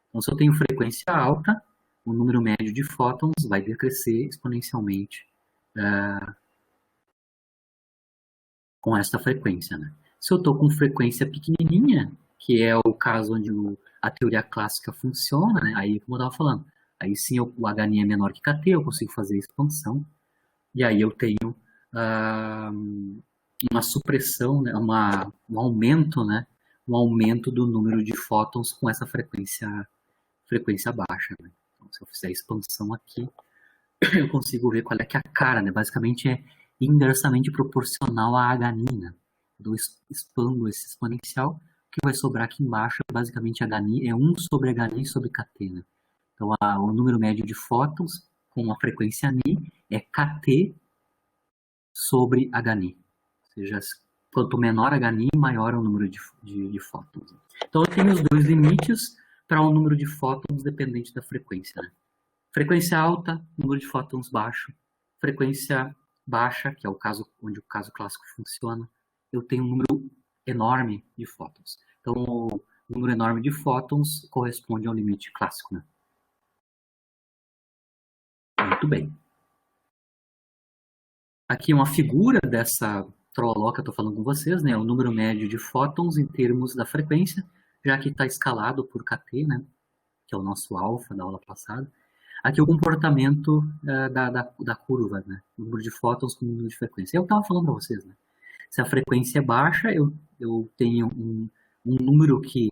Então, se eu tenho frequência alta, o número médio de fótons vai decrescer exponencialmente com esta frequência. Né? Se eu estou com frequência pequenininha, que é o caso onde a teoria clássica funciona, né? Aí, como eu estava falando, aí sim o Hni é menor que Kt, eu consigo fazer a expansão, e aí eu tenho uma supressão, né? um aumento, né? Um aumento do número de fótons com essa frequência baixa. Né? Então, se eu fizer a expansão aqui, eu consigo ver qual é que é a cara, né? Basicamente é inversamente proporcional a Hni, né? Eu expando esse exponencial, o que vai sobrar aqui embaixo, basicamente Hni é 1 sobre Hni sobre Kt, né? Então, o número médio de fótons com a frequência Ni é Kt sobre Hni. Ou seja, quanto menor Hni, maior é o número de fótons. Então, eu tenho os dois limites para o número de fótons dependente da frequência. Né? Frequência alta, número de fótons baixo. Frequência baixa, que é o caso onde o caso clássico funciona, eu tenho um número enorme de fótons. Então, o número enorme de fótons corresponde ao limite clássico. Né? Muito bem. Aqui uma figura dessa trololó que eu estou falando com vocês, né? O número médio de fótons em termos da frequência, já que está escalado por Kt, né? Que é o nosso alfa da aula passada. Aqui o comportamento da curva, né? O número de fótons com o número de frequência. Eu estava falando para vocês, né? Se a frequência é baixa, eu tenho um número que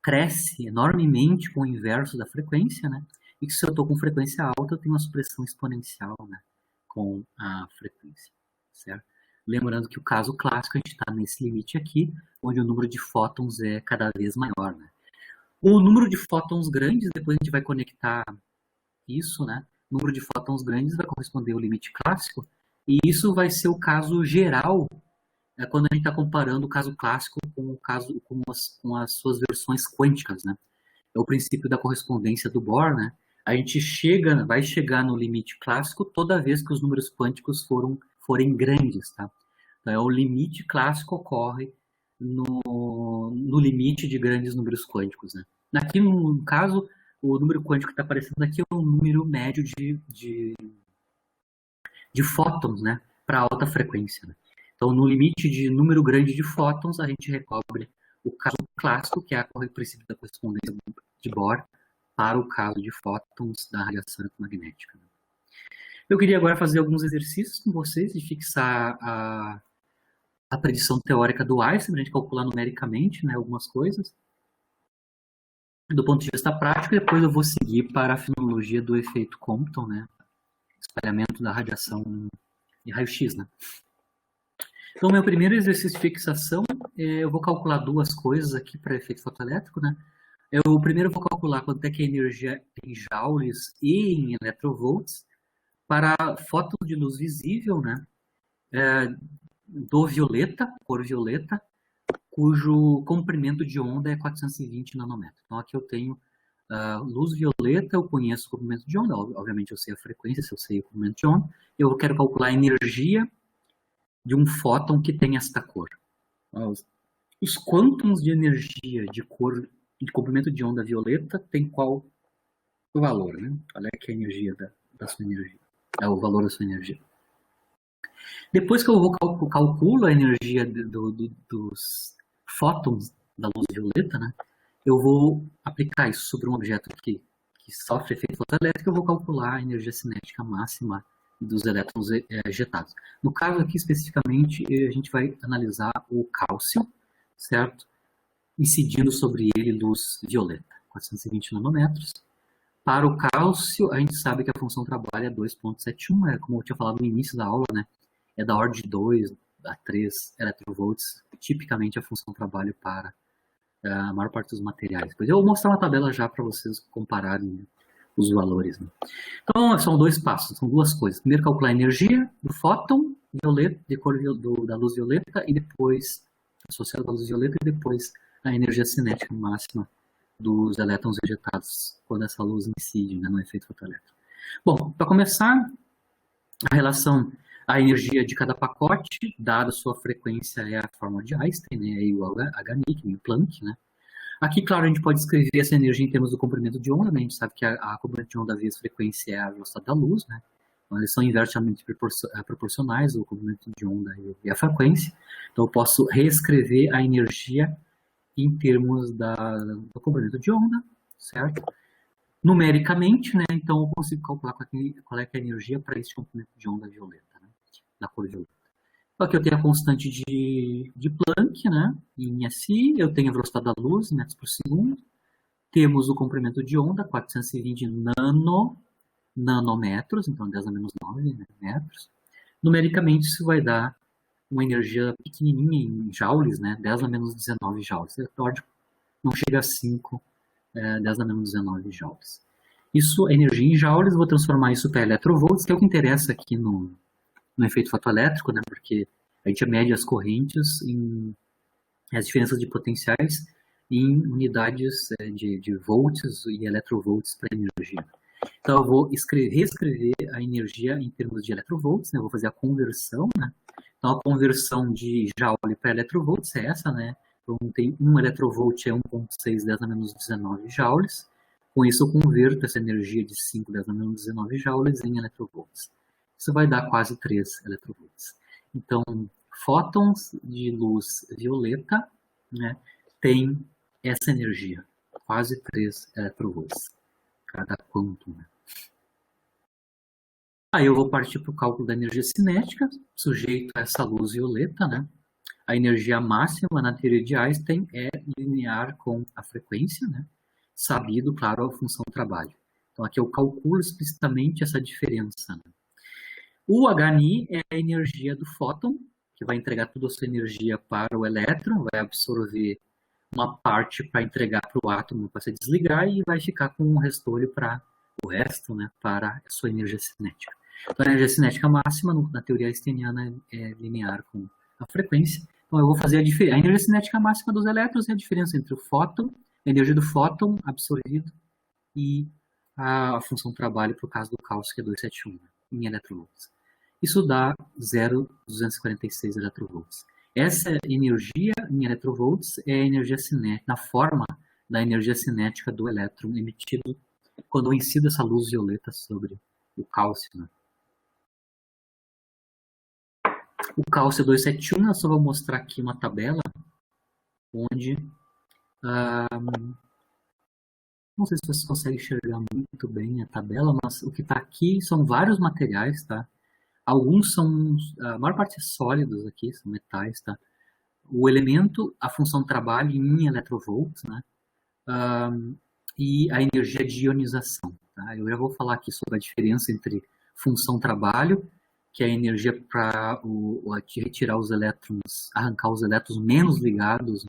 cresce enormemente com o inverso da frequência, né? E que se eu estou com frequência alta, eu tenho uma supressão exponencial, né? Com a frequência, certo? Lembrando que o caso clássico, a gente está nesse limite aqui, onde o número de fótons é cada vez maior, né? O número de fótons grandes, depois a gente vai conectar isso, né? O número de fótons grandes vai corresponder ao limite clássico, e isso vai ser o caso geral, quando a gente está comparando o caso clássico com as suas versões quânticas, né? É o princípio da correspondência do Bohr, né? A gente vai chegar no limite clássico toda vez que os números quânticos forem grandes, tá? Então, o limite clássico ocorre no limite de grandes números quânticos, né? Aqui, no caso, o número quântico que está aparecendo aqui é o número médio de fótons, né? Para alta frequência. Né? Então, no limite de número grande de fótons, a gente recobre o caso clássico, que é o princípio da correspondência de Bohr, para o caso de fótons da radiação eletromagnética. Eu queria agora fazer alguns exercícios com vocês de fixar a predição teórica do Einstein, para a gente calcular numericamente, né, algumas coisas. Do ponto de vista prático, depois eu vou seguir para a fenomenologia do efeito Compton, né, espalhamento da radiação em raio-x, né. Então, meu primeiro exercício de fixação, eu vou calcular duas coisas aqui para efeito fotoelétrico, né. Eu primeiro vou calcular quanto é que é a energia em joules e em eletrovolts para fótons de luz visível, né, do violeta, cor violeta, cujo comprimento de onda é 420 nanômetros. Então, aqui eu tenho luz violeta, eu conheço o comprimento de onda, obviamente eu sei a frequência, se eu sei o comprimento de onda, eu quero calcular a energia de um fóton que tem esta cor. Os quântons de energia de cor, de comprimento de onda violeta, tem qual o valor, né? Qual é que é a energia da sua energia? É o valor da sua energia. Depois que eu vou calculo a energia dos fótons da luz violeta, né, eu vou aplicar isso sobre um objeto que sofre efeito fotoelétrico, eu vou calcular a energia cinética máxima dos elétrons ejetados. No caso aqui, especificamente, a gente vai analisar o cálcio, certo? Incidindo sobre ele luz violeta, 420 nanômetros. Para o cálcio, a gente sabe que a função trabalho é 2,71, como eu tinha falado no início da aula, né? É da ordem de 2 a 3 electrovolts, tipicamente a função trabalho para a maior parte dos materiais. Depois eu vou mostrar uma tabela já para vocês compararem os valores, né? Então, são dois passos, são duas coisas. Primeiro, calcular a energia do fóton violeta, de cor da luz violeta, e depois, associado à luz violeta, e depois a energia cinética máxima dos elétrons ejetados quando essa luz incide, né, no efeito fotoelétrico. Bom, para começar, a relação, a energia de cada pacote, dada a sua frequência, é a fórmula de Einstein, né, é igual a H-Nick, o Planck, né. Aqui, claro, a gente pode escrever essa energia em termos do comprimento de onda, né, a gente sabe que a comprimento de onda vezes frequência é a velocidade da luz, né, então eles são inversamente proporcionais, o comprimento de onda e a frequência, então eu posso reescrever a energia em termos do comprimento de onda, certo? Numericamente, né, então eu consigo calcular qual é a energia para esse comprimento de onda violeta, né, da cor violeta. Então, aqui eu tenho a constante de Planck, né, em SI, eu tenho a velocidade da luz, metros por segundo, temos o comprimento de onda, 420 nanômetros, então 10 a menos 9, né, metros. Numericamente, isso vai dar uma energia pequenininha em joules, né, 10 a menos 19 joules. Não chega a 5, 10 a menos 19 joules. Isso é energia em joules, vou transformar isso para electrovolts, que é o que interessa aqui no efeito fotoelétrico, né, porque a gente mede as correntes, as diferenças de potenciais em unidades de volts e electrovolts para energia. Então, eu vou reescrever a energia em termos de electrovolts, né, eu vou fazer a conversão, né. Então, a conversão de joule para electrovolts é essa, né? Então, tem 1 electrovolt é 1,6 10 a menos 19 joules. Com isso, eu converto essa energia de 5 10 a menos 19 joules em electrovolts. Isso vai dar quase 3 electrovolts. Então, fótons de luz violeta, né, tem essa energia, quase 3 electrovolts, cada quantum, né? Aí eu vou partir para o cálculo da energia cinética, sujeito a essa luz violeta, né? A energia máxima na teoria de Einstein é linear com a frequência, né? Sabido, claro, a função trabalho. Então aqui eu calculo explicitamente essa diferença, né? O HNI é a energia do fóton, que vai entregar toda a sua energia para o elétron, vai absorver uma parte para entregar para o átomo para se desligar e vai ficar com um restolho para o resto, né, para a sua energia cinética. Então, a energia cinética máxima, na teoria einsteiniana, é linear com a frequência. Então, eu vou fazer a diferença. A energia cinética máxima dos elétrons é a diferença entre o fóton, a energia do fóton absorvido e a função trabalho, para o caso do cálcio, que é 271, em electrovolts. Isso dá 0,246 electrovolts. Essa energia em electrovolts é a energia cinética, na forma da energia cinética do elétron emitido quando eu incido essa luz violeta sobre o cálcio, né? O cálcio 271, eu só vou mostrar aqui uma tabela onde... não sei se você consegue enxergar muito bem a tabela, mas o que está aqui são vários materiais, tá? Alguns são, a maior parte é sólidos aqui, são metais, tá? O elemento, a função trabalho em electrovolts, né? E a energia de ionização, tá? Eu já vou falar aqui sobre a diferença entre função trabalho, que é a energia para retirar os elétrons, arrancar os elétrons menos ligados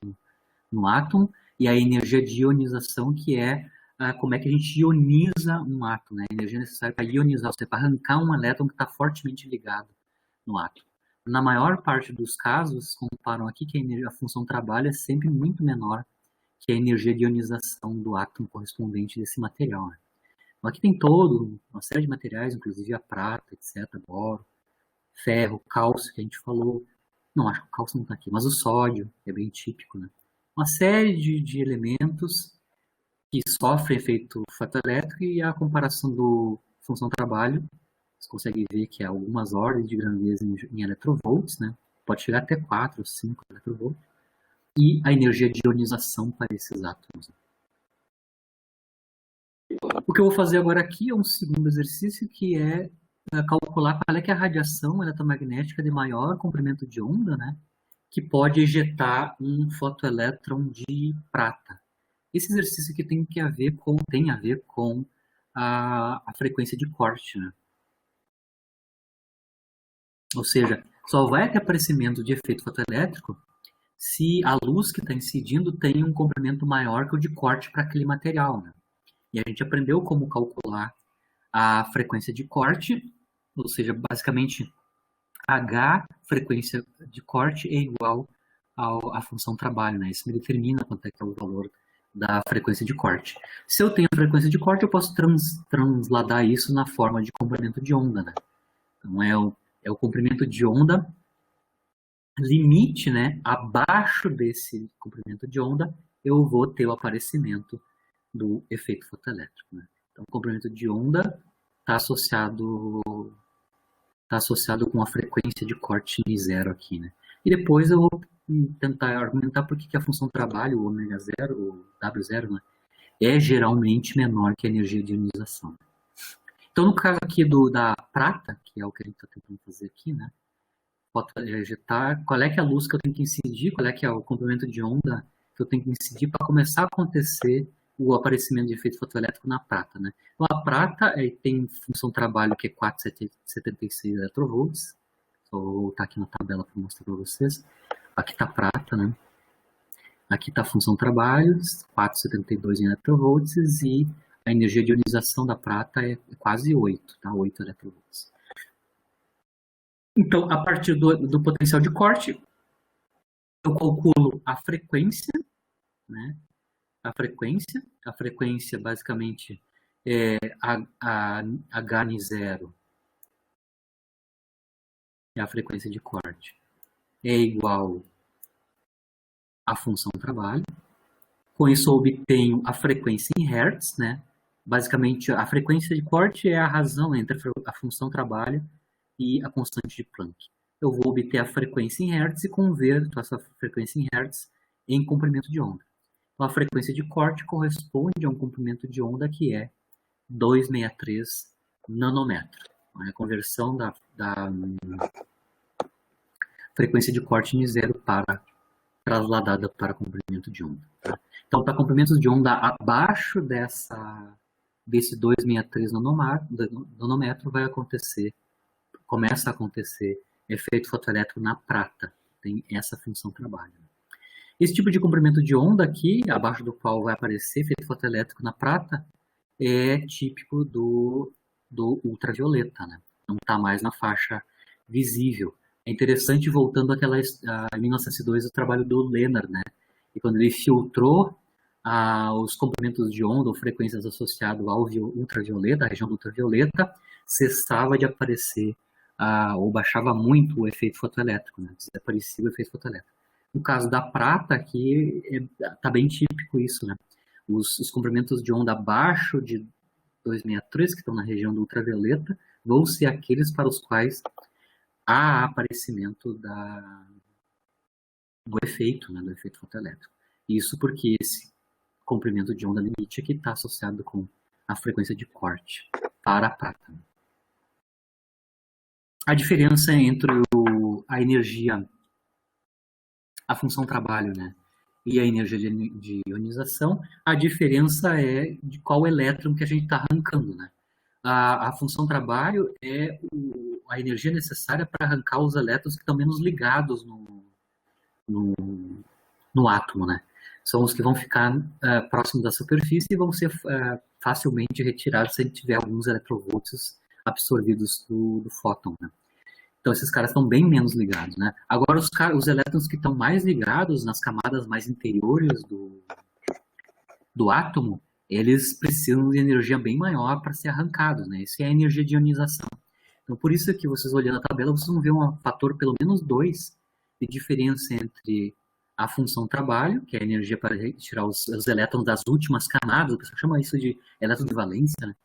no átomo, e a energia de ionização, que é como é que a gente ioniza um átomo, né? A energia necessária para ionizar, ou seja, para arrancar um elétron que está fortemente ligado no átomo. Na maior parte dos casos, comparam aqui que a função trabalho é sempre muito menor que a energia de ionização do átomo correspondente desse material, né? Então, aqui tem uma série de materiais, inclusive a prata, etc., boro, ferro, cálcio, que a gente falou. Não, acho que o cálcio não está aqui, mas o sódio, que é bem típico, né? Uma série de elementos que sofrem efeito fotoelétrico, e a comparação do função-trabalho, você consegue ver que é algumas ordens de grandeza em electrovolts, né? Pode chegar até 4 ou 5 electrovolts, e a energia de ionização para esses átomos. O que eu vou fazer agora aqui é um segundo exercício, que é calcular qual é que é a radiação eletromagnética de maior comprimento de onda, né? Que pode ejetar um fotoelétron de prata. Esse exercício aqui tem a ver com a frequência de corte, né? Ou seja, só vai ter aparecimento de efeito fotoelétrico se a luz que está incidindo tem um comprimento maior que o de corte para aquele material, né? E a gente aprendeu como calcular a frequência de corte, ou seja, basicamente H, frequência de corte, é igual à função trabalho, né? Isso me determina quanto é que é o valor da frequência de corte. Se eu tenho a frequência de corte, eu posso transladar isso na forma de comprimento de onda, né? Então é o comprimento de onda limite, né? Abaixo desse comprimento de onda, eu vou ter o aparecimento do efeito fotoelétrico, né? Então, o comprimento de onda está associado com a frequência de corte em zero aqui, né? E depois eu vou tentar argumentar por que a função trabalho, o ômega zero, o W0, né, é geralmente menor que a energia de ionização. Então, no caso aqui da prata, que é o que a gente está tentando fazer aqui, né? Ejetar, qual é que é a luz que eu tenho que incidir, qual é que é o comprimento de onda que eu tenho que incidir para começar a acontecer o aparecimento de efeito fotoelétrico na prata, né? Então, a prata tem função trabalho que é 476 electrovolts. Só vou voltar aqui na tabela para mostrar para vocês. Aqui está a prata, né? Aqui está a função trabalho, 472 electrovolts, e a energia de ionização da prata é quase 8, tá? 8 electrovolts. Então, a partir do potencial de corte, eu calculo a frequência, né? A frequência basicamente é a Hn0, é a frequência de corte, é igual à função trabalho. Com isso eu obtenho a frequência em Hertz, né? Basicamente a frequência de corte é a razão entre a função trabalho e a constante de Planck. Eu vou obter a frequência em Hertz e converto essa frequência em Hertz em comprimento de onda. Então, a frequência de corte corresponde a um comprimento de onda que é 263 nanômetros. A conversão da frequência de corte em zero trasladada para comprimento de onda. Tá? Então, para comprimentos de onda abaixo desse 263 nanômetro começa a acontecer efeito fotoelétrico na prata. Tem essa função trabalho. Esse tipo de comprimento de onda aqui, abaixo do qual vai aparecer efeito fotoelétrico na prata, é típico do ultravioleta, né? Não está mais na faixa visível. É interessante, voltando a 1902, o trabalho do Lennard, né? E quando ele filtrou os comprimentos de onda ou frequências associadas ao ultravioleta, a região do ultravioleta, cessava de aparecer ou baixava muito o efeito fotoelétrico, né? Desaparecia o efeito fotoelétrico. No caso da prata, aqui está bem típico isso, né? Os comprimentos de onda abaixo de 263, que estão na região do ultravioleta, vão ser aqueles para os quais há aparecimento do efeito, né, do efeito fotoelétrico. Isso porque esse comprimento de onda limite aqui está associado com a frequência de corte para a prata. A diferença entre a energia, a função trabalho, né, e a energia de ionização, a diferença é de qual elétron que a gente está arrancando, né? A função trabalho é a energia necessária para arrancar os elétrons que estão menos ligados no átomo, né? São os que vão ficar próximos da superfície e vão ser facilmente retirados se a gente tiver alguns electrovolts absorvidos do fóton, né? Então esses caras estão bem menos ligados, né? Agora os elétrons que estão mais ligados nas camadas mais interiores do átomo, eles precisam de energia bem maior para ser arrancados, né? Isso é a energia de ionização. Então por isso que vocês olhando a tabela, vocês vão ver um fator pelo menos 2 de diferença entre a função trabalho, que é a energia para retirar os elétrons das últimas camadas, o pessoal chama isso de elétron de valência, né?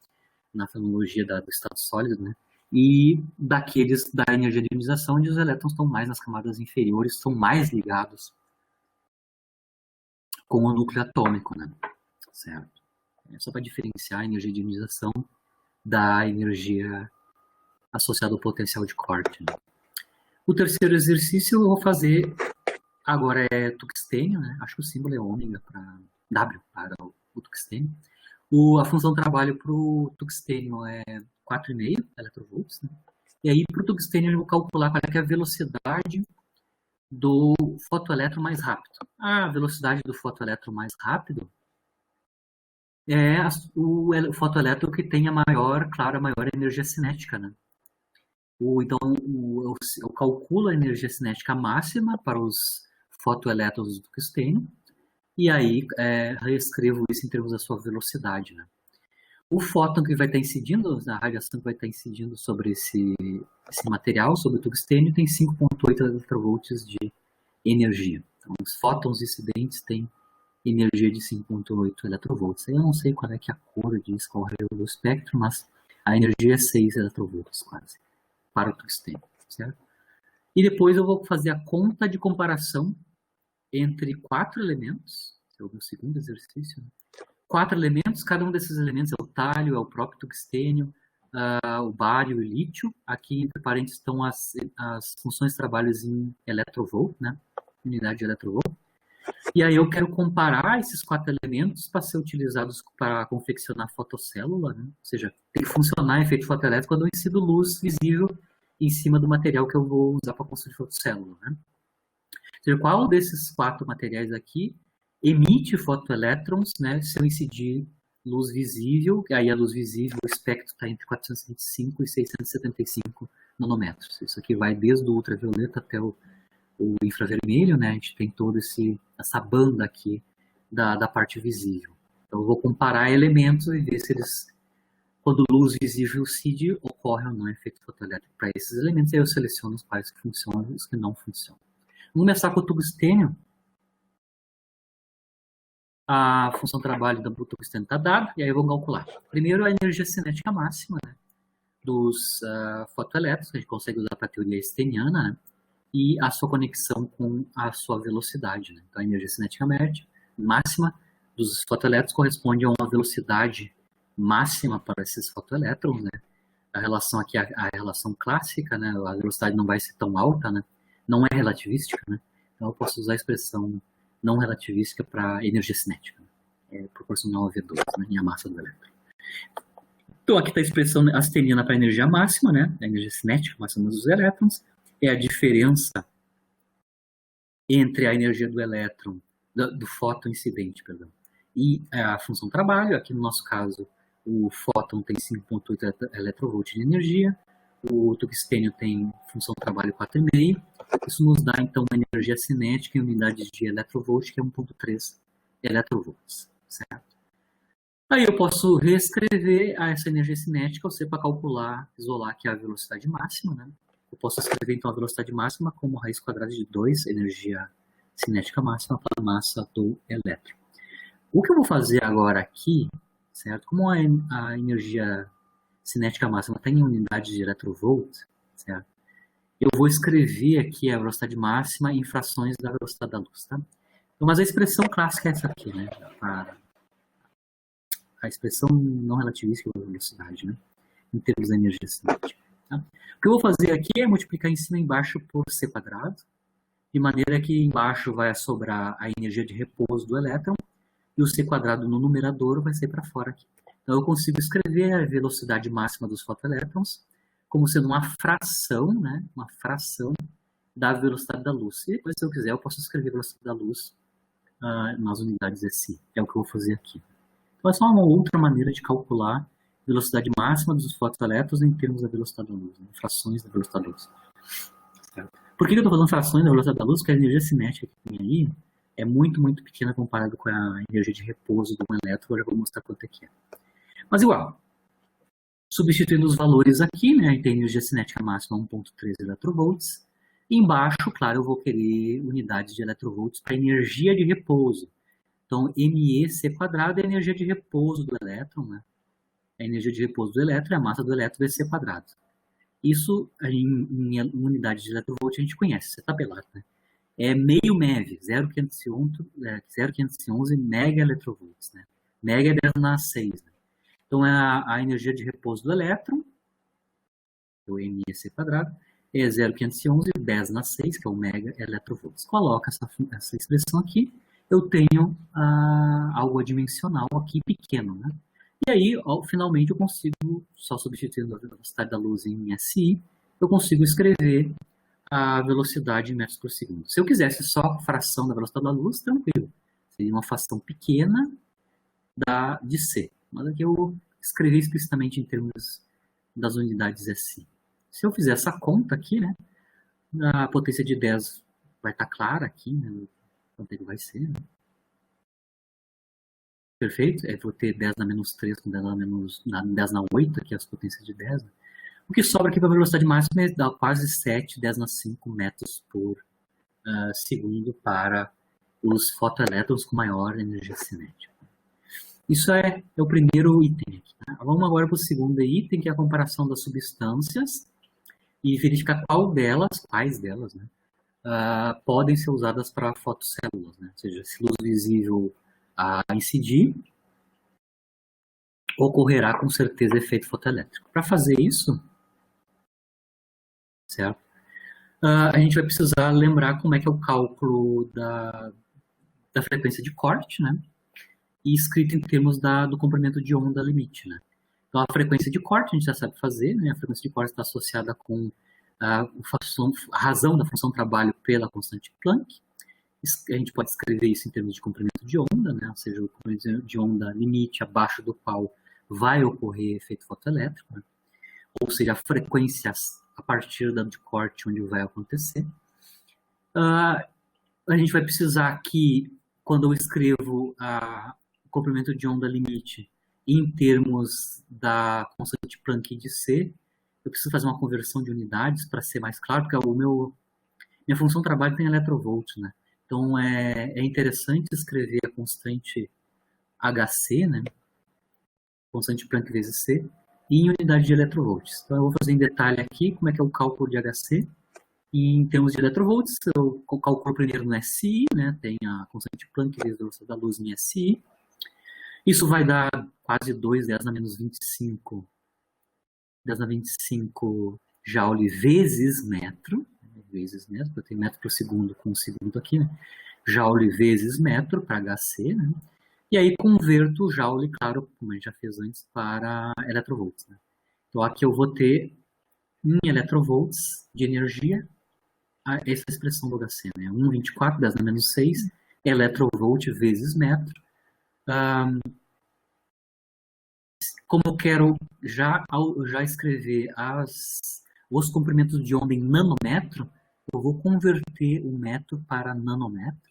Na fenomenologia do estado sólido, né? E daqueles da energia de ionização, onde os elétrons estão mais nas camadas inferiores, estão mais ligados com o núcleo atômico, né? Certo? É só para diferenciar a energia de ionização da energia associada ao potencial de corte, né? O terceiro exercício eu vou fazer agora é tungstênio, né? Acho que o símbolo é ômega para W para o tungstênio. A função de trabalho para o tungstênio é 4,5 electrovolts, né? E aí para o tungstênio eu vou calcular qual é a velocidade do fotoelétron mais rápido. A velocidade do fotoelétron mais rápido é o fotoelétron que tem a maior energia cinética, né? Então, eu calculo a energia cinética máxima para os fotoelétrons do tungstênio e aí reescrevo isso em termos da sua velocidade, né? O fóton que vai estar incidindo, a radiação que vai estar incidindo sobre esse material, sobre o tungstênio, tem 5,8 electrovolts de energia. Então, os fótons incidentes têm energia de 5,8 electrovolts. Eu não sei qual é que é a cor disso, qual é o espectro, mas a energia é 6 electrovolts quase, para o tungstênio, certo? E depois eu vou fazer a conta de comparação entre 4 elementos, que é o meu segundo exercício, né? 4 elementos, cada um desses elementos é o tálio, é o próprio tungstênio, o bário e o lítio. Aqui, entre parênteses, estão as funções de trabalho em electrovolt, né? Unidade de electrovolt. E aí eu quero comparar esses 4 elementos para ser utilizados para confeccionar fotocélula, né? Ou seja, tem que funcionar efeito fotoelétrico quando eu incido luz visível em cima do material que eu vou usar para construir fotocélula, né? Ou seja, qual desses 4 materiais aqui emite fotoelétrons, né, se eu incidir luz visível, aí a luz visível, o espectro está entre 425 e 675 nanômetros. Isso aqui vai desde o ultravioleta até o infravermelho, né? A gente tem toda essa banda aqui da parte visível. Então eu vou comparar elementos e ver se eles, quando luz visível incide, ocorre ou não efeito fotoelétrico para esses elementos, e aí eu seleciono os quais que funcionam e os que não funcionam. Vamos começar com o tungstênio. A função de trabalho do tungstênio está dada, e aí eu vou calcular. Primeiro, a energia cinética máxima, né, dos fotoelétrons, que a gente consegue usar para a teoria esteniana, né, e a sua conexão com a sua velocidade, né? Então, a energia cinética média máxima dos fotoelétrons corresponde a uma velocidade máxima para esses fotoelétrons, né? A relação aqui é a relação clássica, né? A velocidade não vai ser tão alta, né? Não é relativística, né? Então, eu posso usar a expressão não relativística para energia cinética. É proporcional a V2, né, em a massa do elétron. Então, aqui está a expressão asteniana para a energia máxima, né, a energia cinética máxima dos elétrons, é a diferença entre a energia do elétron, do fóton incidente, perdão, e a função trabalho. Aqui no nosso caso, o fóton tem 5,8 electrovolts de energia, o tungstênio tem função trabalho 4,5. Isso nos dá, então, uma energia cinética em unidades de electrovolt, que é 1,3 electrovolts, certo? Aí eu posso reescrever essa energia cinética, ou seja, para calcular, isolar aqui a velocidade máxima, né? Eu posso escrever, então, a velocidade máxima como raiz quadrada de 2, energia cinética máxima, para a massa do elétron. O que eu vou fazer agora aqui, certo? Como a energia cinética máxima está em unidades de electrovolt, certo? eu vou escrever aqui a velocidade máxima em frações da velocidade da luz, tá? Então, mas a expressão clássica é essa aqui, né? A expressão não relativística da velocidade, né? Em termos da energia cinética. Tá? O que eu vou fazer aqui é multiplicar em cima e embaixo por c quadrado, de maneira que embaixo vai sobrar a energia de repouso do elétron e o c quadrado no numerador vai sair para fora aqui. Então eu consigo escrever a velocidade máxima dos fotoelétrons como sendo uma fração, né? Uma fração da velocidade da luz. E depois, se eu quiser, eu posso escrever a velocidade da luz nas unidades SI. É o que eu vou fazer aqui. Então é só uma outra maneira de calcular a velocidade máxima dos fotoelétrons em termos da velocidade da luz, né? Frações da velocidade da luz. Por que eu estou falando frações da velocidade da luz? Porque a energia cinética que tem aí é muito, muito pequena comparado com a energia de repouso de um elétron. Eu já vou mostrar quanto é que é. Mas igual, substituindo os valores aqui, né, tem energia cinética máxima 1.3 electrovolts. E embaixo, claro, eu vou querer unidades de electrovolts para energia de repouso. Então, MEC quadrado é a energia de repouso do elétron, né? A energia de repouso do elétron é a massa do elétron vezes C quadrado. Isso, em unidade de electrovolt, a gente conhece, isso é tabelado, né? É meio MeV, 0,511 mega electrovolts, né? Mega é 10 na 6, né? Então, a energia de repouso do elétron, o MEC quadrado, é 0,511 10 na 6, que é o mega electrovolts. Coloca essa expressão aqui, eu tenho algo adimensional aqui pequeno, né? E aí, finalmente, eu consigo, só substituindo a velocidade da luz em SI, eu consigo escrever a velocidade em metros por segundo. Se eu quisesse só fração da velocidade da luz, tranquilo. Seria uma fração pequena de C. Mas aqui eu escrevi explicitamente em termos das unidades SI. Se eu fizer essa conta aqui, né, a potência de 10 vai estar clara aqui, né, quanto é que vai ser, né? Perfeito? Vou ter 10 na menos 3 com 10 na 8, aqui as potências de 10. Né? O que sobra aqui para a velocidade máxima é quase 7, 10 na 5 metros por segundo para os fotoelétrons com maior energia cinética. Isso é o primeiro item aqui. Tá? Vamos agora para o segundo item, que é a comparação das substâncias e verificar quais delas, né, podem ser usadas para fotocélulas, né? Ou seja, se luz visível incidir, ocorrerá com certeza efeito fotoelétrico. Para fazer isso, certo? A gente vai precisar lembrar como é que é o cálculo da frequência de corte, né? E escrito em termos do comprimento de onda limite, né? Então, a frequência de corte a gente já sabe fazer, né? A frequência de corte está associada com a razão da função trabalho pela constante Planck. A gente pode escrever isso em termos de comprimento de onda, né? Ou seja, o comprimento de onda limite abaixo do qual vai ocorrer efeito fotoelétrico, né? Ou seja, a frequência a partir de corte onde vai acontecer. A gente vai precisar aqui, quando eu escrevo o comprimento de onda limite em termos da constante Planck de C, eu preciso fazer uma conversão de unidades para ser mais claro, porque minha função de trabalho tem electrovolt, né? Então, é interessante escrever a constante HC, né? Constante Planck vezes C, em unidade de electrovolts. Então, eu vou fazer em detalhe aqui como é que é o cálculo de HC. E em termos de electrovolts, eu calculo primeiro no SI, né? Tem a constante Planck vezes a velocidade da luz em SI. Isso vai dar quase 2, 10 na menos 25, 10 na 25 joule vezes metro, eu tenho metro por segundo com um segundo aqui, né? Joule vezes metro para HC, né? E aí converto o joule, claro, como a gente já fez antes, para electrovolts, né? Então aqui eu vou ter em electrovolts de energia essa expressão do HC, né? 1,24, 10 na menos 6, electrovolt vezes metro. Como eu quero já escrever os comprimentos de onda em nanômetro, eu vou converter o metro para nanômetro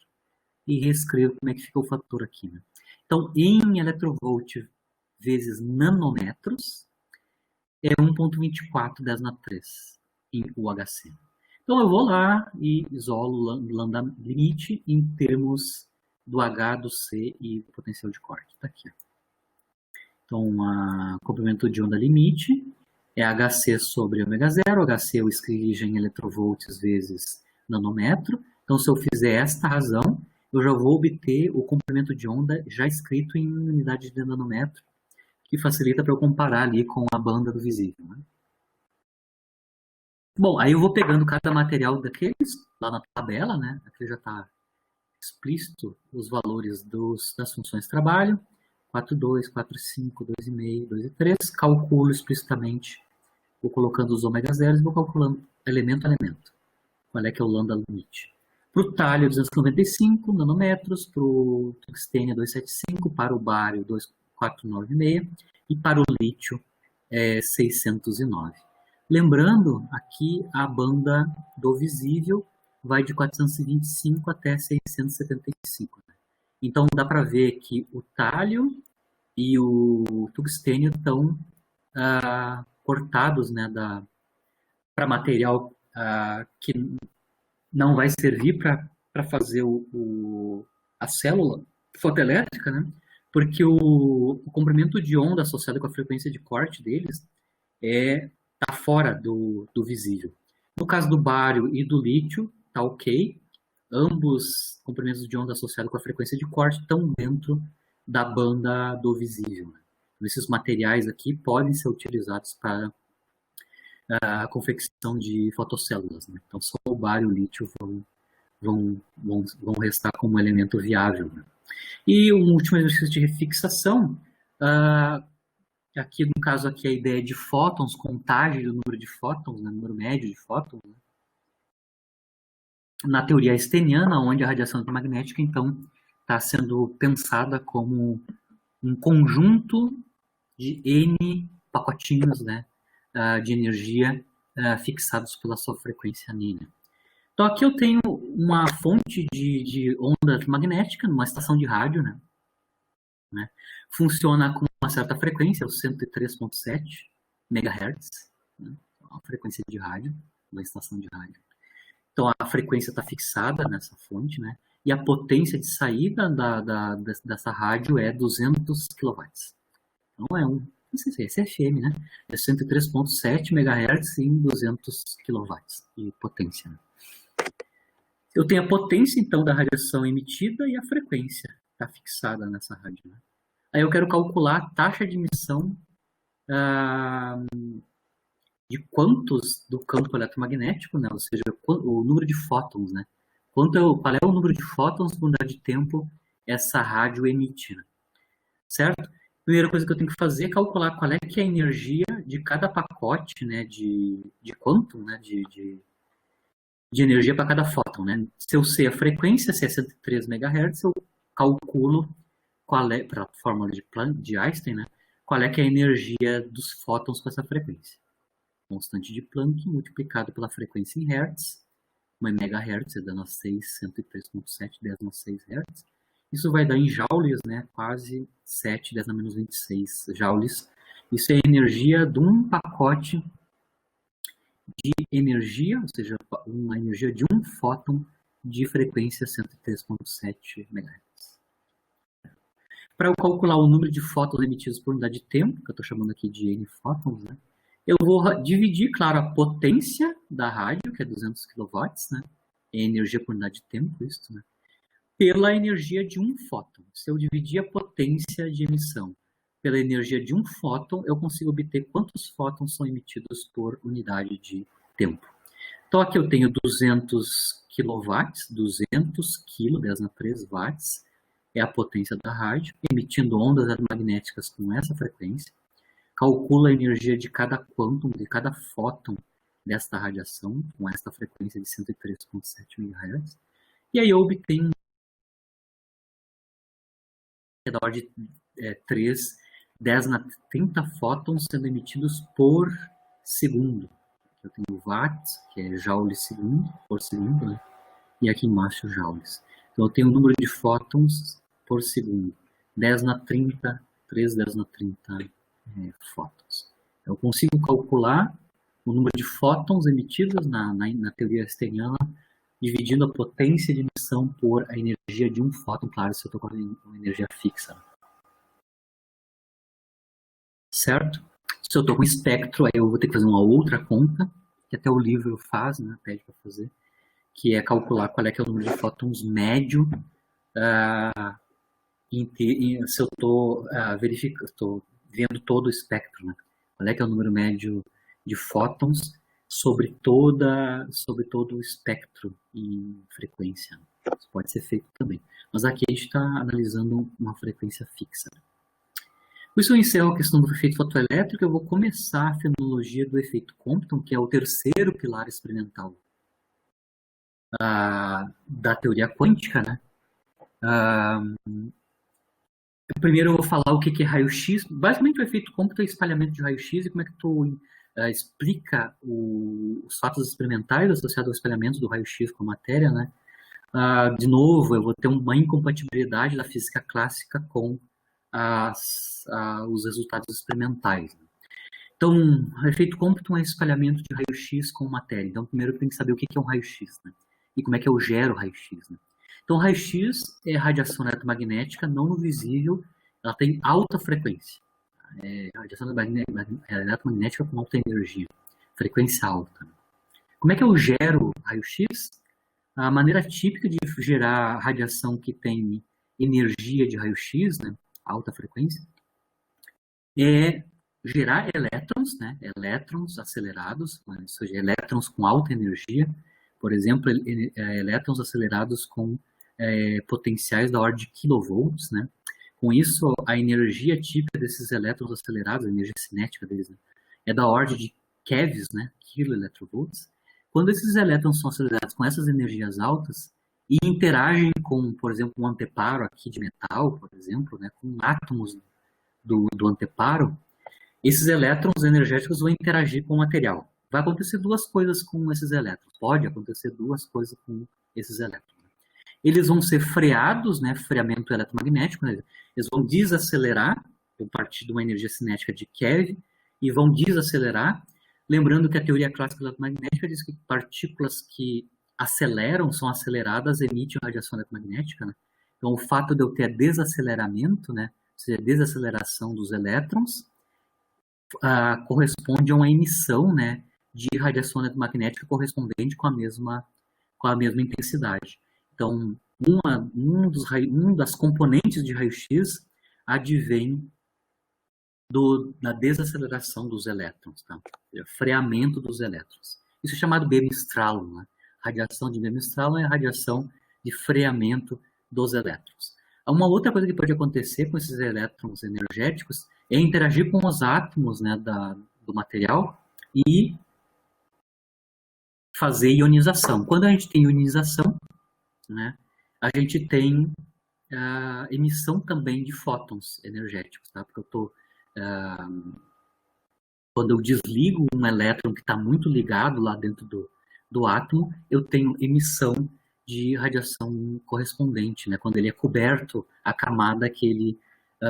e reescrevo como é que fica o fator aqui, né? Então, em electrovolt vezes nanômetros, é 1,24 10 na 3 em UHC. Então, eu vou lá e isolo o lambda limite em termos do H, do C e do potencial de corte. Está aqui. Então, o comprimento de onda limite é HC sobre ômega zero. HC eu escrevi em eletrovolts vezes nanômetro. Então, se eu fizer esta razão, eu já vou obter o comprimento de onda já escrito em unidade de nanômetro, que facilita para eu comparar ali com a banda do visível, né? Bom, aí eu vou pegando cada material daqueles lá na tabela, né? Aqui já está explícito os valores das funções de trabalho. 4,2, 4,5, 2,5, 2,3. Calculo explicitamente, vou colocando os ômega zeros e vou calculando elemento a elemento. Qual é que é o lambda limite? Para o talho, 295 nanômetros. Para o tungstênio, 275. Para o bário, 496. E para o lítio, 609. Lembrando, aqui a banda do visível vai de 425 até 675. Então, dá para ver que o talho e o tungstênio estão cortados, né, para material que não vai servir para fazer a célula fotoelétrica, né, porque o comprimento de onda associado com a frequência de corte deles está fora do visível. No caso do bário e do lítio, está ok. Ambos comprimentos de onda associados com a frequência de corte estão dentro da banda do visível. Então, esses materiais aqui podem ser utilizados para a confecção de fotocélulas, né? Então, só o bário e o lítio vão restar como elemento viável, né? E um último exercício de refixação, aqui no caso aqui a ideia de fótons, contagem do número de fótons, né? Número médio de fótons, né? Na teoria einsteiniana, onde a radiação eletromagnética, então, está sendo pensada como um conjunto de N pacotinhos, né, de energia fixados pela sua frequência N. Então, aqui eu tenho uma fonte de onda eletromagnética numa estação de rádio, né? Funciona com uma certa frequência, o 103.7 MHz, né? A frequência de rádio, uma estação de rádio. Então, a frequência está fixada nessa fonte, né? E a potência de saída dessa rádio é 200 kW. Então, não sei se é FM, né? É 103.7 MHz em 200 kW de potência, né? Eu tenho a potência, então, da radiação emitida e a frequência está fixada nessa rádio, né? Aí eu quero calcular a taxa de emissão de quantos do campo eletromagnético, né? Ou seja, o número de fótons, né? Qual é o número de fótons por unidade de tempo essa rádio emite, né? Certo? A primeira coisa que eu tenho que fazer é calcular qual é que é a energia de cada pacote, né? De quantum, né? De energia para cada fóton, né? Se eu sei a frequência, se é 103 MHz, eu calculo qual é, para a fórmula de Einstein, né? Qual é que é a energia dos fótons com essa frequência. Constante de Planck multiplicado pela frequência em Hertz, 1 MHz, é dando a 103.7, 10 a 6 Hz. Isso vai dar em joules, né, quase 7, 10 a menos 26 joules. Isso é a energia de um pacote de energia, ou seja, uma energia de um fóton de frequência 103.7 MHz. Para eu calcular o número de fótons emitidos por unidade de tempo, que eu estou chamando aqui de N fótons, né, eu vou dividir, claro, a potência da rádio, que é 200 kW, né? É energia por unidade de tempo, isso, né? Pela energia de um fóton. Se eu dividir a potência de emissão pela energia de um fóton, eu consigo obter quantos fótons são emitidos por unidade de tempo. Então, aqui eu tenho 200 kW, 200 kg, 10 na 3 watts, é a potência da rádio, emitindo ondas eletromagnéticas com essa frequência. Calcula a energia de cada quantum, de cada fóton desta radiação, com esta frequência de 103.7 MHz. E aí eu obtenho ao redor de 10 na 30 fótons sendo emitidos por segundo. Eu tenho watts, que é joule por segundo, né? E aqui embaixo joules. Então eu tenho o número de fótons por segundo. 10 na 30, 10 na 30 fótons. Eu consigo calcular o número de fótons emitidos na teoria einsteiniana, dividindo a potência de emissão por a energia de um fóton, claro, se eu estou com uma energia fixa. Certo? Se eu estou com espectro, aí eu vou ter que fazer uma outra conta, que até o livro faz, né, pede para fazer, que é calcular qual é que é o número de fótons médio se eu estou verificando, estou vendo todo o espectro, né? Qual é que é o número médio de fótons sobre todo o espectro em frequência. Isso pode ser feito também. Mas aqui a gente está analisando uma frequência fixa. Com isso eu encerro a questão do efeito fotoelétrico. Eu vou começar a fenomenologia do efeito Compton, que é o terceiro pilar experimental da teoria quântica, né? Primeiro eu vou falar o que é raio-x. Basicamente o efeito Compton é espalhamento de raio-x e como é que tu explica os fatos experimentais associados ao espalhamento do raio-x com a matéria, né? De novo, eu vou ter uma incompatibilidade da física clássica com os resultados experimentais. Então, o efeito Compton é espalhamento de raio-x com matéria. Então, primeiro tem que saber o que é um raio-x, né? E como é que eu gero raio-x, né? Então, raio-x é radiação eletromagnética não visível, ela tem alta frequência. Radiação eletromagnética com alta energia, frequência alta. Como é que eu gero raio-x? A maneira típica de gerar radiação que tem energia de raio-x, né, alta frequência, é gerar elétrons, né, elétrons acelerados, ou seja, elétrons com alta energia, por exemplo, elétrons acelerados com potenciais da ordem de kilovolts, né. Com isso, a energia típica desses elétrons acelerados, a energia cinética deles, né, é da ordem de kevs, né, kiloelectrovolts. Quando esses elétrons são acelerados com essas energias altas e interagem com, por exemplo, um anteparo aqui de metal, por exemplo, né, com átomos do anteparo, esses elétrons energéticos vão interagir com o material. Vai acontecer duas coisas com esses elétrons. Pode acontecer duas coisas com esses elétrons. Eles vão ser freados, né, freamento eletromagnético, né, eles vão desacelerar a partir de uma energia cinética de keV e vão desacelerar. Lembrando que a teoria clássica eletromagnética diz que partículas que aceleram, são aceleradas, emitem radiação eletromagnética, né? Então, o fato de eu ter desaceleramento, né, ou seja, desaceleração dos elétrons, corresponde a uma emissão, né, de radiação eletromagnética correspondente com a mesma intensidade. Então, uma das componentes de raio-x advém da desaceleração dos elétrons, tá? Freamento dos elétrons. Isso é chamado Bremsstrahlung, né? Radiação de Bremsstrahlung é a radiação de freamento dos elétrons. Uma outra coisa que pode acontecer com esses elétrons energéticos é interagir com os átomos, né, do material e fazer ionização. Quando a gente tem ionização, né, a gente tem a emissão também de fótons energéticos, tá? Porque quando eu desligo um elétron que está muito ligado lá dentro do átomo, eu tenho emissão de radiação correspondente, né? Quando ele é coberto a camada que ele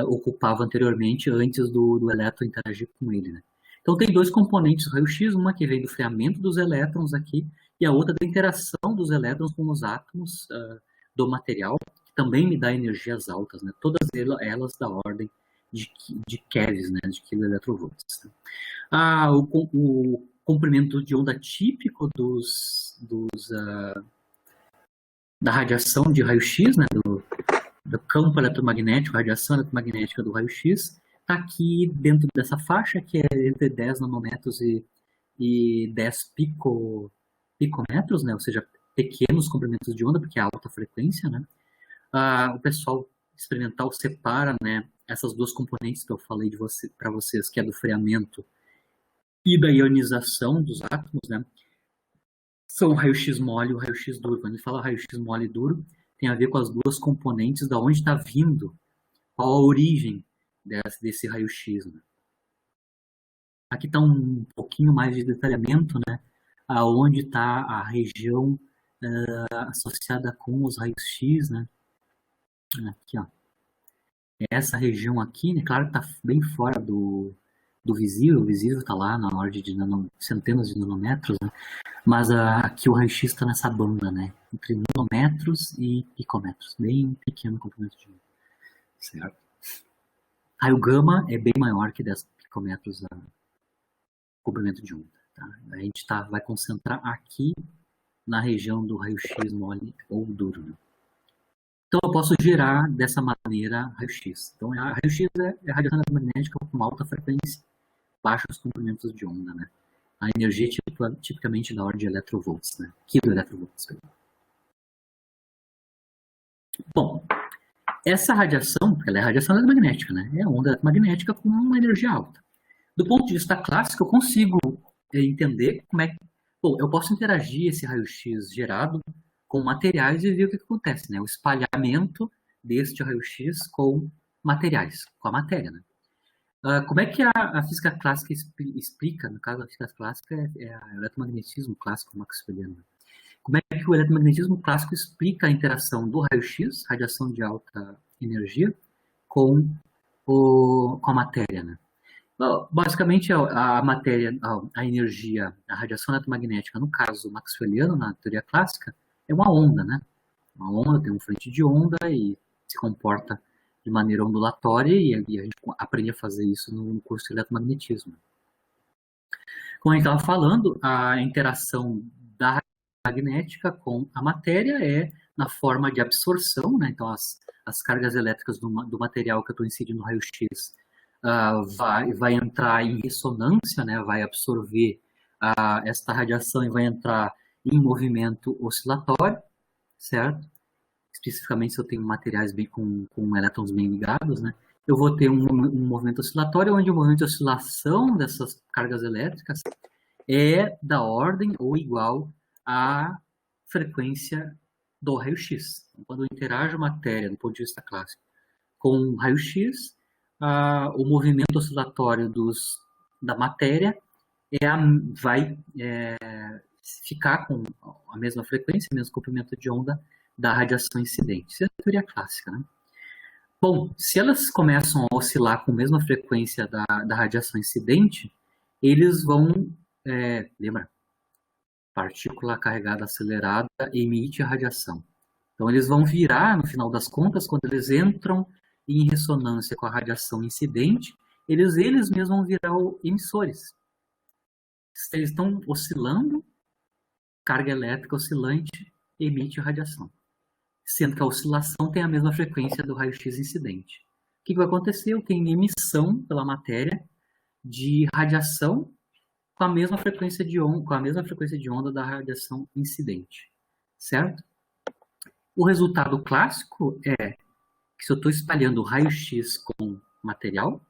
ocupava anteriormente, antes do elétron interagir com ele, né? Então tem dois componentes do raio-x, uma que vem do freamento dos elétrons aqui, e a outra da interação dos elétrons com os átomos do material, que também me dá energias altas, né? Todas elas da ordem de kevs, né, de kiloelectrovolts. O comprimento de onda típico da radiação de raio-x, né, do campo eletromagnético, radiação eletromagnética do raio-x, está aqui dentro dessa faixa, que é entre 10 nanômetros e 10 picômetros, né, ou seja, pequenos comprimentos de onda, porque é alta frequência, né. O pessoal experimental separa, né, essas duas componentes que eu falei para vocês, que é do freamento e da ionização dos átomos, né, são o raio-x mole e o raio-x duro. Quando a gente fala raio-x mole e duro, tem a ver com as duas componentes, da onde está vindo, qual a origem desse raio-x, né. Aqui está um pouquinho mais de detalhamento, né, aonde está a região associada com os raios-x, né. Aqui, ó. Essa região aqui, né, claro que está bem fora do visível, o visível está lá na ordem de centenas de nanômetros, né, mas aqui o raio-x está nessa banda, né, entre nanômetros e picômetros, bem pequeno comprimento de onda, certo? Raio gama é bem maior que 10 picômetros comprimento de onda. Tá? A gente vai concentrar aqui na região do raio-x mole ou duro. Né? Então, eu posso gerar dessa maneira raio-x. Então, raio-x é radiação eletromagnética com alta frequência, baixos comprimentos de onda. Né? A energia é tipicamente da ordem de electrovolts, né? Quiloelectrovolts. Bom, essa radiação, ela é radiação eletromagnética, né? É onda eletromagnética com uma energia alta. Do ponto de vista clássico, eu consigo entender como é que... Bom, eu posso interagir esse raio-x gerado com materiais e ver o que acontece, né? O espalhamento deste raio-x com materiais, com a matéria, né? Como é que a física clássica explica, no caso a física clássica é o eletromagnetismo clássico maxwelliano. Como é que o eletromagnetismo clássico explica a interação do raio-x, radiação de alta energia, com a matéria, né? Basicamente, a matéria, a energia, a radiação eletromagnética, no caso maxwelliano, na teoria clássica, é uma onda, né? Uma onda tem um frente de onda e se comporta de maneira ondulatória e a gente aprende a fazer isso no curso de eletromagnetismo. Como a gente estava falando, a interação da magnética com a matéria é na forma de absorção, né? Então as cargas elétricas do material que eu estou incidindo no raio-x vai entrar em ressonância, né? Vai absorver esta radiação e vai entrar em movimento oscilatório, certo? Especificamente se eu tenho materiais com elétrons bem ligados, né? Eu vou ter um movimento oscilatório onde o movimento de oscilação dessas cargas elétricas é da ordem ou igual à frequência do raio-x. Então, quando eu interajo matéria, do ponto de vista clássico, com raio-x, o movimento oscilatório da matéria vai ficar com a mesma frequência, o mesmo comprimento de onda da radiação incidente. Isso é a teoria clássica, né? Bom, se elas começam a oscilar com a mesma frequência da radiação incidente, eles vão... lembra? Partícula carregada acelerada emite a radiação. Então, eles vão virar, no final das contas, quando eles entram em ressonância com a radiação incidente, eles mesmos vão virar emissores. Eles estão oscilando, carga elétrica oscilante emite radiação. Sendo que a oscilação tem a mesma frequência do raio-x incidente. O que vai acontecer? Eu tenho emissão pela matéria de radiação com a mesma frequência de onda da radiação incidente, certo? O resultado clássico é que se eu estou espalhando raio-x com material,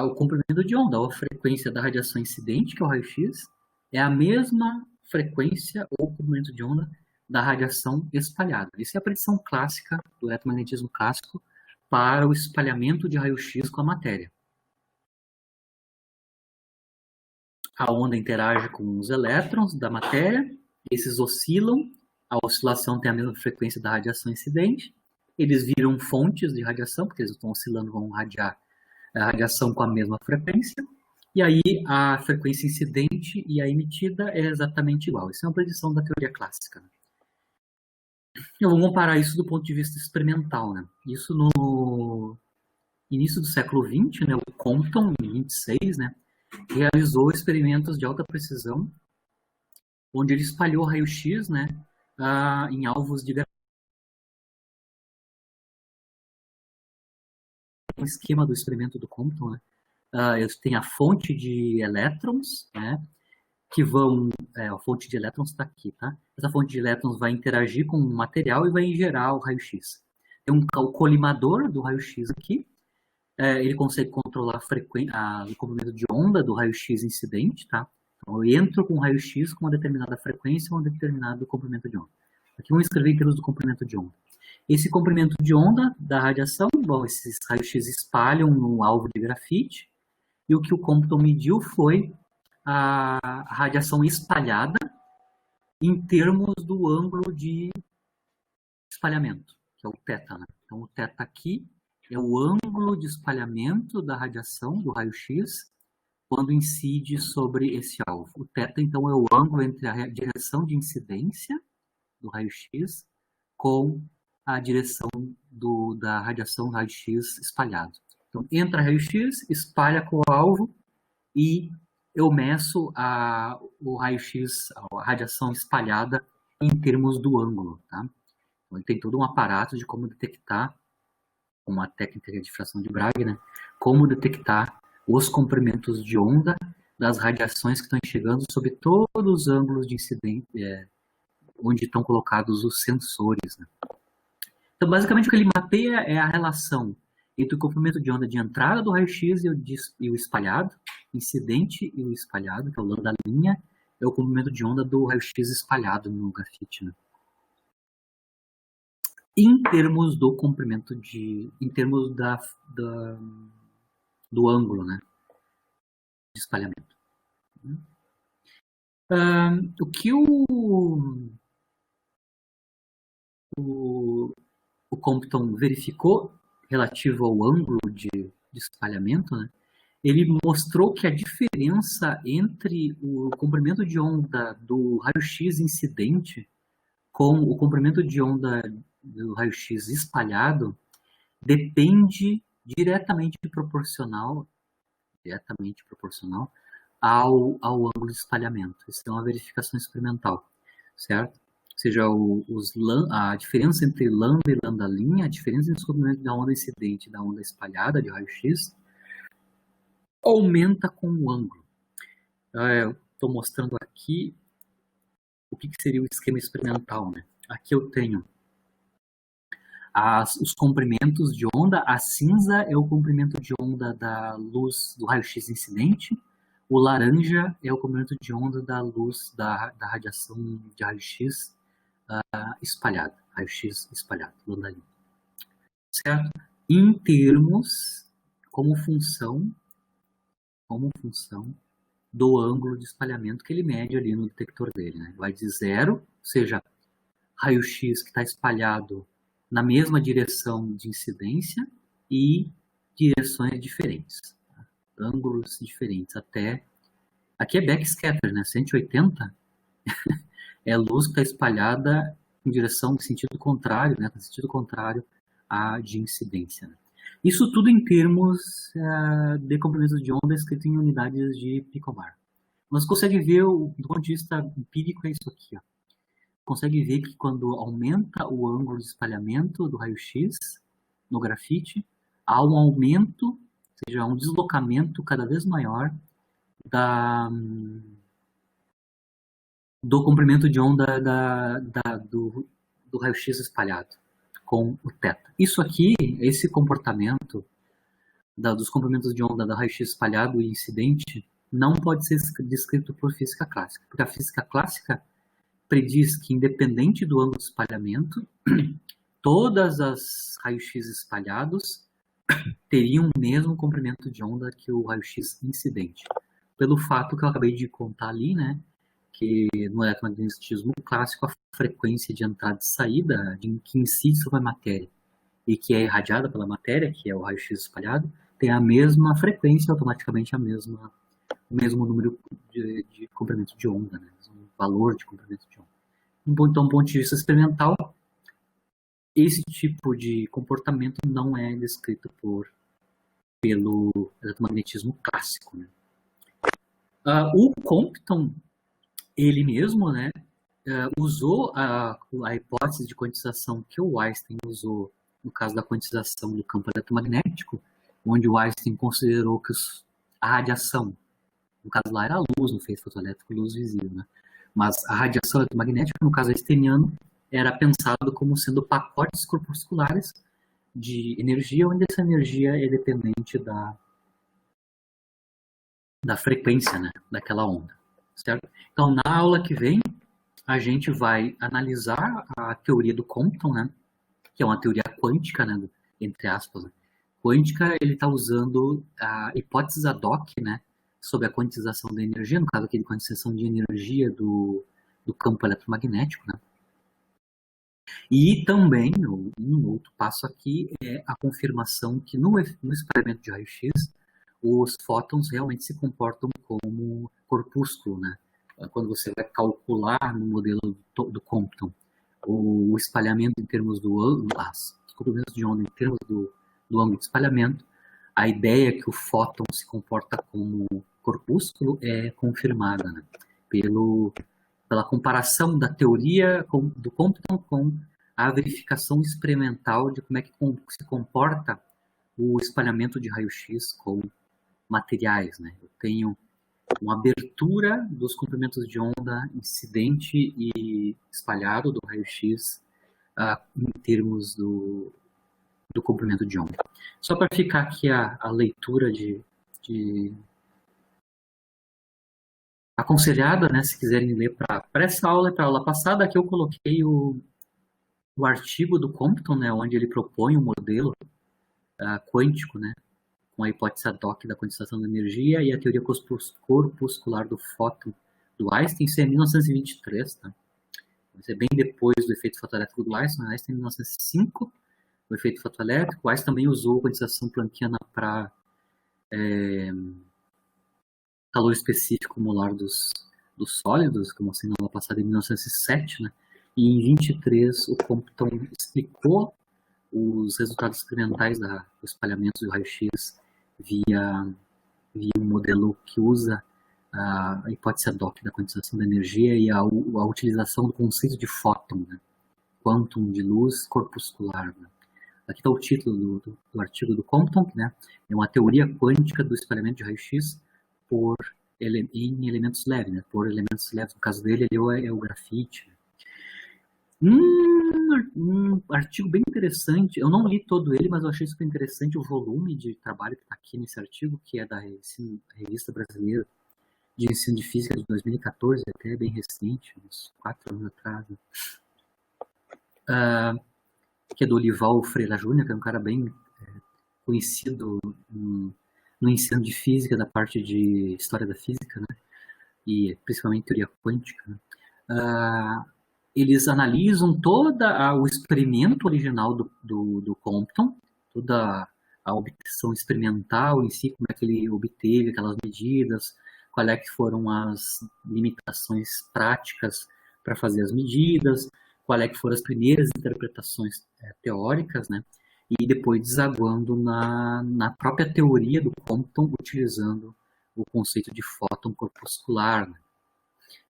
o comprimento de onda, ou a frequência da radiação incidente, que é o raio-x, é a mesma frequência ou comprimento de onda da radiação espalhada. Isso é a predição clássica do eletromagnetismo clássico para o espalhamento de raio-x com a matéria. A onda interage com os elétrons da matéria, esses oscilam, a oscilação tem a mesma frequência da radiação incidente, eles viram fontes de radiação, porque eles estão oscilando, vão radiar a radiação com a mesma frequência, e aí a frequência incidente e a emitida é exatamente igual. Isso é uma predição da teoria clássica. Eu vou comparar isso do ponto de vista experimental, né? Isso no início do século XX, né? O Compton, em 26, né? Realizou experimentos de alta precisão, onde ele espalhou raio-x, né? Em alvos de um esquema do experimento do Compton, né? Eu tenho a fonte de elétrons, né? Que vão... a fonte de elétrons está aqui, tá? Essa fonte de elétrons vai interagir com o material e vai gerar o raio-x. Tem o colimador do raio-x aqui. Ele consegue controlar o comprimento de onda do raio-x incidente, tá? Então, eu entro com o raio-x com uma determinada frequência ou um determinado comprimento de onda. Aqui vamos escrever em termos do comprimento de onda. Esse comprimento de onda da radiação, bom, esses raios-x espalham no alvo de grafite, e o que o Compton mediu foi a radiação espalhada em termos do ângulo de espalhamento, que é o θ, né? Então, o θ aqui é o ângulo de espalhamento da radiação, do raio-x, quando incide sobre esse alvo. O θ, então, é o ângulo entre a direção de incidência do raio-x com a direção da radiação raio-x espalhado. Então, entra raio-x, espalha com o alvo e eu meço o raio-x, a radiação espalhada em termos do ângulo, tá? Então, ele tem todo um aparato de como detectar, uma técnica de difração de Bragg, né? Como detectar os comprimentos de onda das radiações que estão chegando sob todos os ângulos de incidência, onde estão colocados os sensores, né? Então, basicamente, o que ele mapeia é a relação entre o comprimento de onda de entrada do raio-x e o espalhado, incidente e o espalhado, que é o lambda linha, é o comprimento de onda do raio-x espalhado no grafite, né? Em termos do comprimento em termos do ângulo, né, de espalhamento. O que o Compton verificou relativo ao ângulo de espalhamento, né, ele mostrou que a diferença entre o comprimento de onda do raio-x incidente com o comprimento de onda do raio-x espalhado depende diretamente proporcional ao ângulo de espalhamento. Isso é uma verificação experimental, certo? Ou seja, a diferença entre lambda e lambda linha, a diferença entre o comprimento da onda incidente e da onda espalhada de raio-x, aumenta com o ângulo. Eu estou mostrando aqui o que seria o esquema experimental, né? Aqui eu tenho os comprimentos de onda. A cinza é o comprimento de onda da luz do raio-x incidente. O laranja é o comprimento de onda da luz da radiação de raio-x espalhado. Raio-x espalhado, lambda linha. Certo? Em termos, como função do ângulo de espalhamento que ele mede ali no detector dele, né? Vai de 0, ou seja, raio-x que está espalhado na mesma direção de incidência e direções diferentes, tá? Ângulos diferentes, até... Aqui é backscatter, né? 180 é luz que está espalhada em direção, no sentido contrário, né? No sentido contrário à de incidência, né? Isso tudo em termos de comprimento de onda escrito em unidades de picobar. Mas consegue ver, do ponto de vista empírico, é isso aqui, ó. Consegue ver que quando aumenta o ângulo de espalhamento do raio-x no grafite, há um aumento, ou seja, um deslocamento cada vez maior do comprimento de onda do raio-x espalhado com o θ. Isso aqui, esse comportamento dos comprimentos de onda do raio-x espalhado e incidente não pode ser descrito por física clássica, porque a física clássica prediz que, independente do ângulo de espalhamento, todas as raios-x espalhados teriam o mesmo comprimento de onda que o raio-x incidente. Pelo fato que eu acabei de contar ali, né, que no eletromagnetismo clássico a frequência de entrada e saída que incide sobre a matéria e que é irradiada pela matéria, que é o raio-x espalhado, tem a mesma frequência, automaticamente o mesmo número de comprimento de onda, né? O valor de comprimento de onda. Então, do ponto de vista experimental, esse tipo de comportamento não é descrito pelo eletromagnetismo clássico, né? O Compton, ele mesmo, né, usou a hipótese de quantização que o Einstein usou no caso da quantização do campo eletromagnético, onde o Einstein considerou que a radiação, no caso lá era a luz, no feixe fotoelétrico, luz visível, né? Mas a radiação eletromagnética, no caso einsteiniano, era pensado como sendo pacotes corpusculares de energia, onde essa energia é dependente da frequência, né, daquela onda, certo? Então, na aula que vem, a gente vai analisar a teoria do Compton, né, que é uma teoria quântica, né, entre aspas, né? Quântica, ele está usando a hipótese ad hoc, né, sobre a quantização da energia, no caso aqui de quantização de energia do campo eletromagnético, né? E também, um outro passo aqui é a confirmação que no espalhamento de raio-x, os fótons realmente se comportam como corpúsculo, né? Quando você vai calcular no modelo do Compton o espalhamento em termos os comprimentos de onda em termos do ângulo de espalhamento, a ideia é que o fóton se comporta como corpúsculo é confirmada, né, pela comparação da teoria do Compton com a verificação experimental de como é que se comporta o espalhamento de raio-x com materiais, né? Eu tenho uma abertura dos comprimentos de onda incidente e espalhado do raio-x em termos do comprimento de onda. Só para ficar aqui a leitura aconselhada, né, se quiserem ler para essa aula e para a aula passada, aqui eu coloquei o artigo do Compton, né, onde ele propõe um modelo quântico, né, com a hipótese ad hoc da condensação da energia e a teoria corpuscular do fóton do Einstein. Isso é 1923, tá? Isso é bem depois do efeito fotoelétrico do Einstein. Einstein em 1905, o efeito fotoelétrico. O Einstein também usou a condensação planckiana para calor específico molar dos sólidos, como assim na aula passada, em 1907, né? E em 23 o Compton explicou os resultados experimentais do espalhamento do raio-x via um modelo que usa a hipótese ad hoc da condensação da energia e a utilização do conceito de fóton, né? Quantum de luz corpuscular. Né? Aqui está o título do artigo do Compton, né? É uma teoria quântica do espalhamento de raio-x em elementos leves, né? Por elementos leves. No caso dele, ele é o grafite. Um artigo bem interessante. Eu não li todo ele, mas eu achei super interessante o volume de trabalho que está aqui nesse artigo, que é da Revista Brasileira de Ensino de Física de 2014, até bem recente, uns 4 anos atrás. Né? Que é do Olival Freira Júnior, que é um cara bem conhecido no ensino de física, da parte de história da física, né? E principalmente teoria quântica. Né? Eles analisam todo o experimento original do Compton, toda a obtenção experimental em si, como é que ele obteve aquelas medidas, qual é que foram as limitações práticas para fazer as medidas, qual é que foram as primeiras interpretações teóricas, né? E depois desaguando na própria teoria do Compton, utilizando o conceito de fóton corpuscular, né?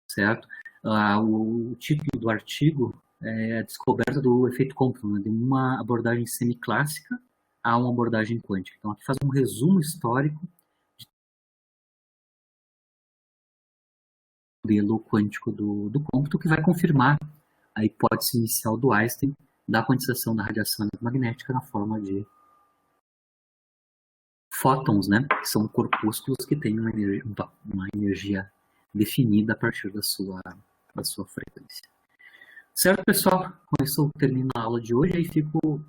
Certo? O título do artigo é a descoberta do efeito Compton, né? De uma abordagem semiclássica a uma abordagem quântica. Então, aqui faz um resumo histórico do modelo quântico do Compton, que vai confirmar a hipótese inicial do Einstein da condensação da radiação eletromagnética na forma de fótons, né? Que são corpúsculos que têm uma energia definida a partir da sua frequência. Certo, pessoal? Com isso eu termino a aula de hoje e fico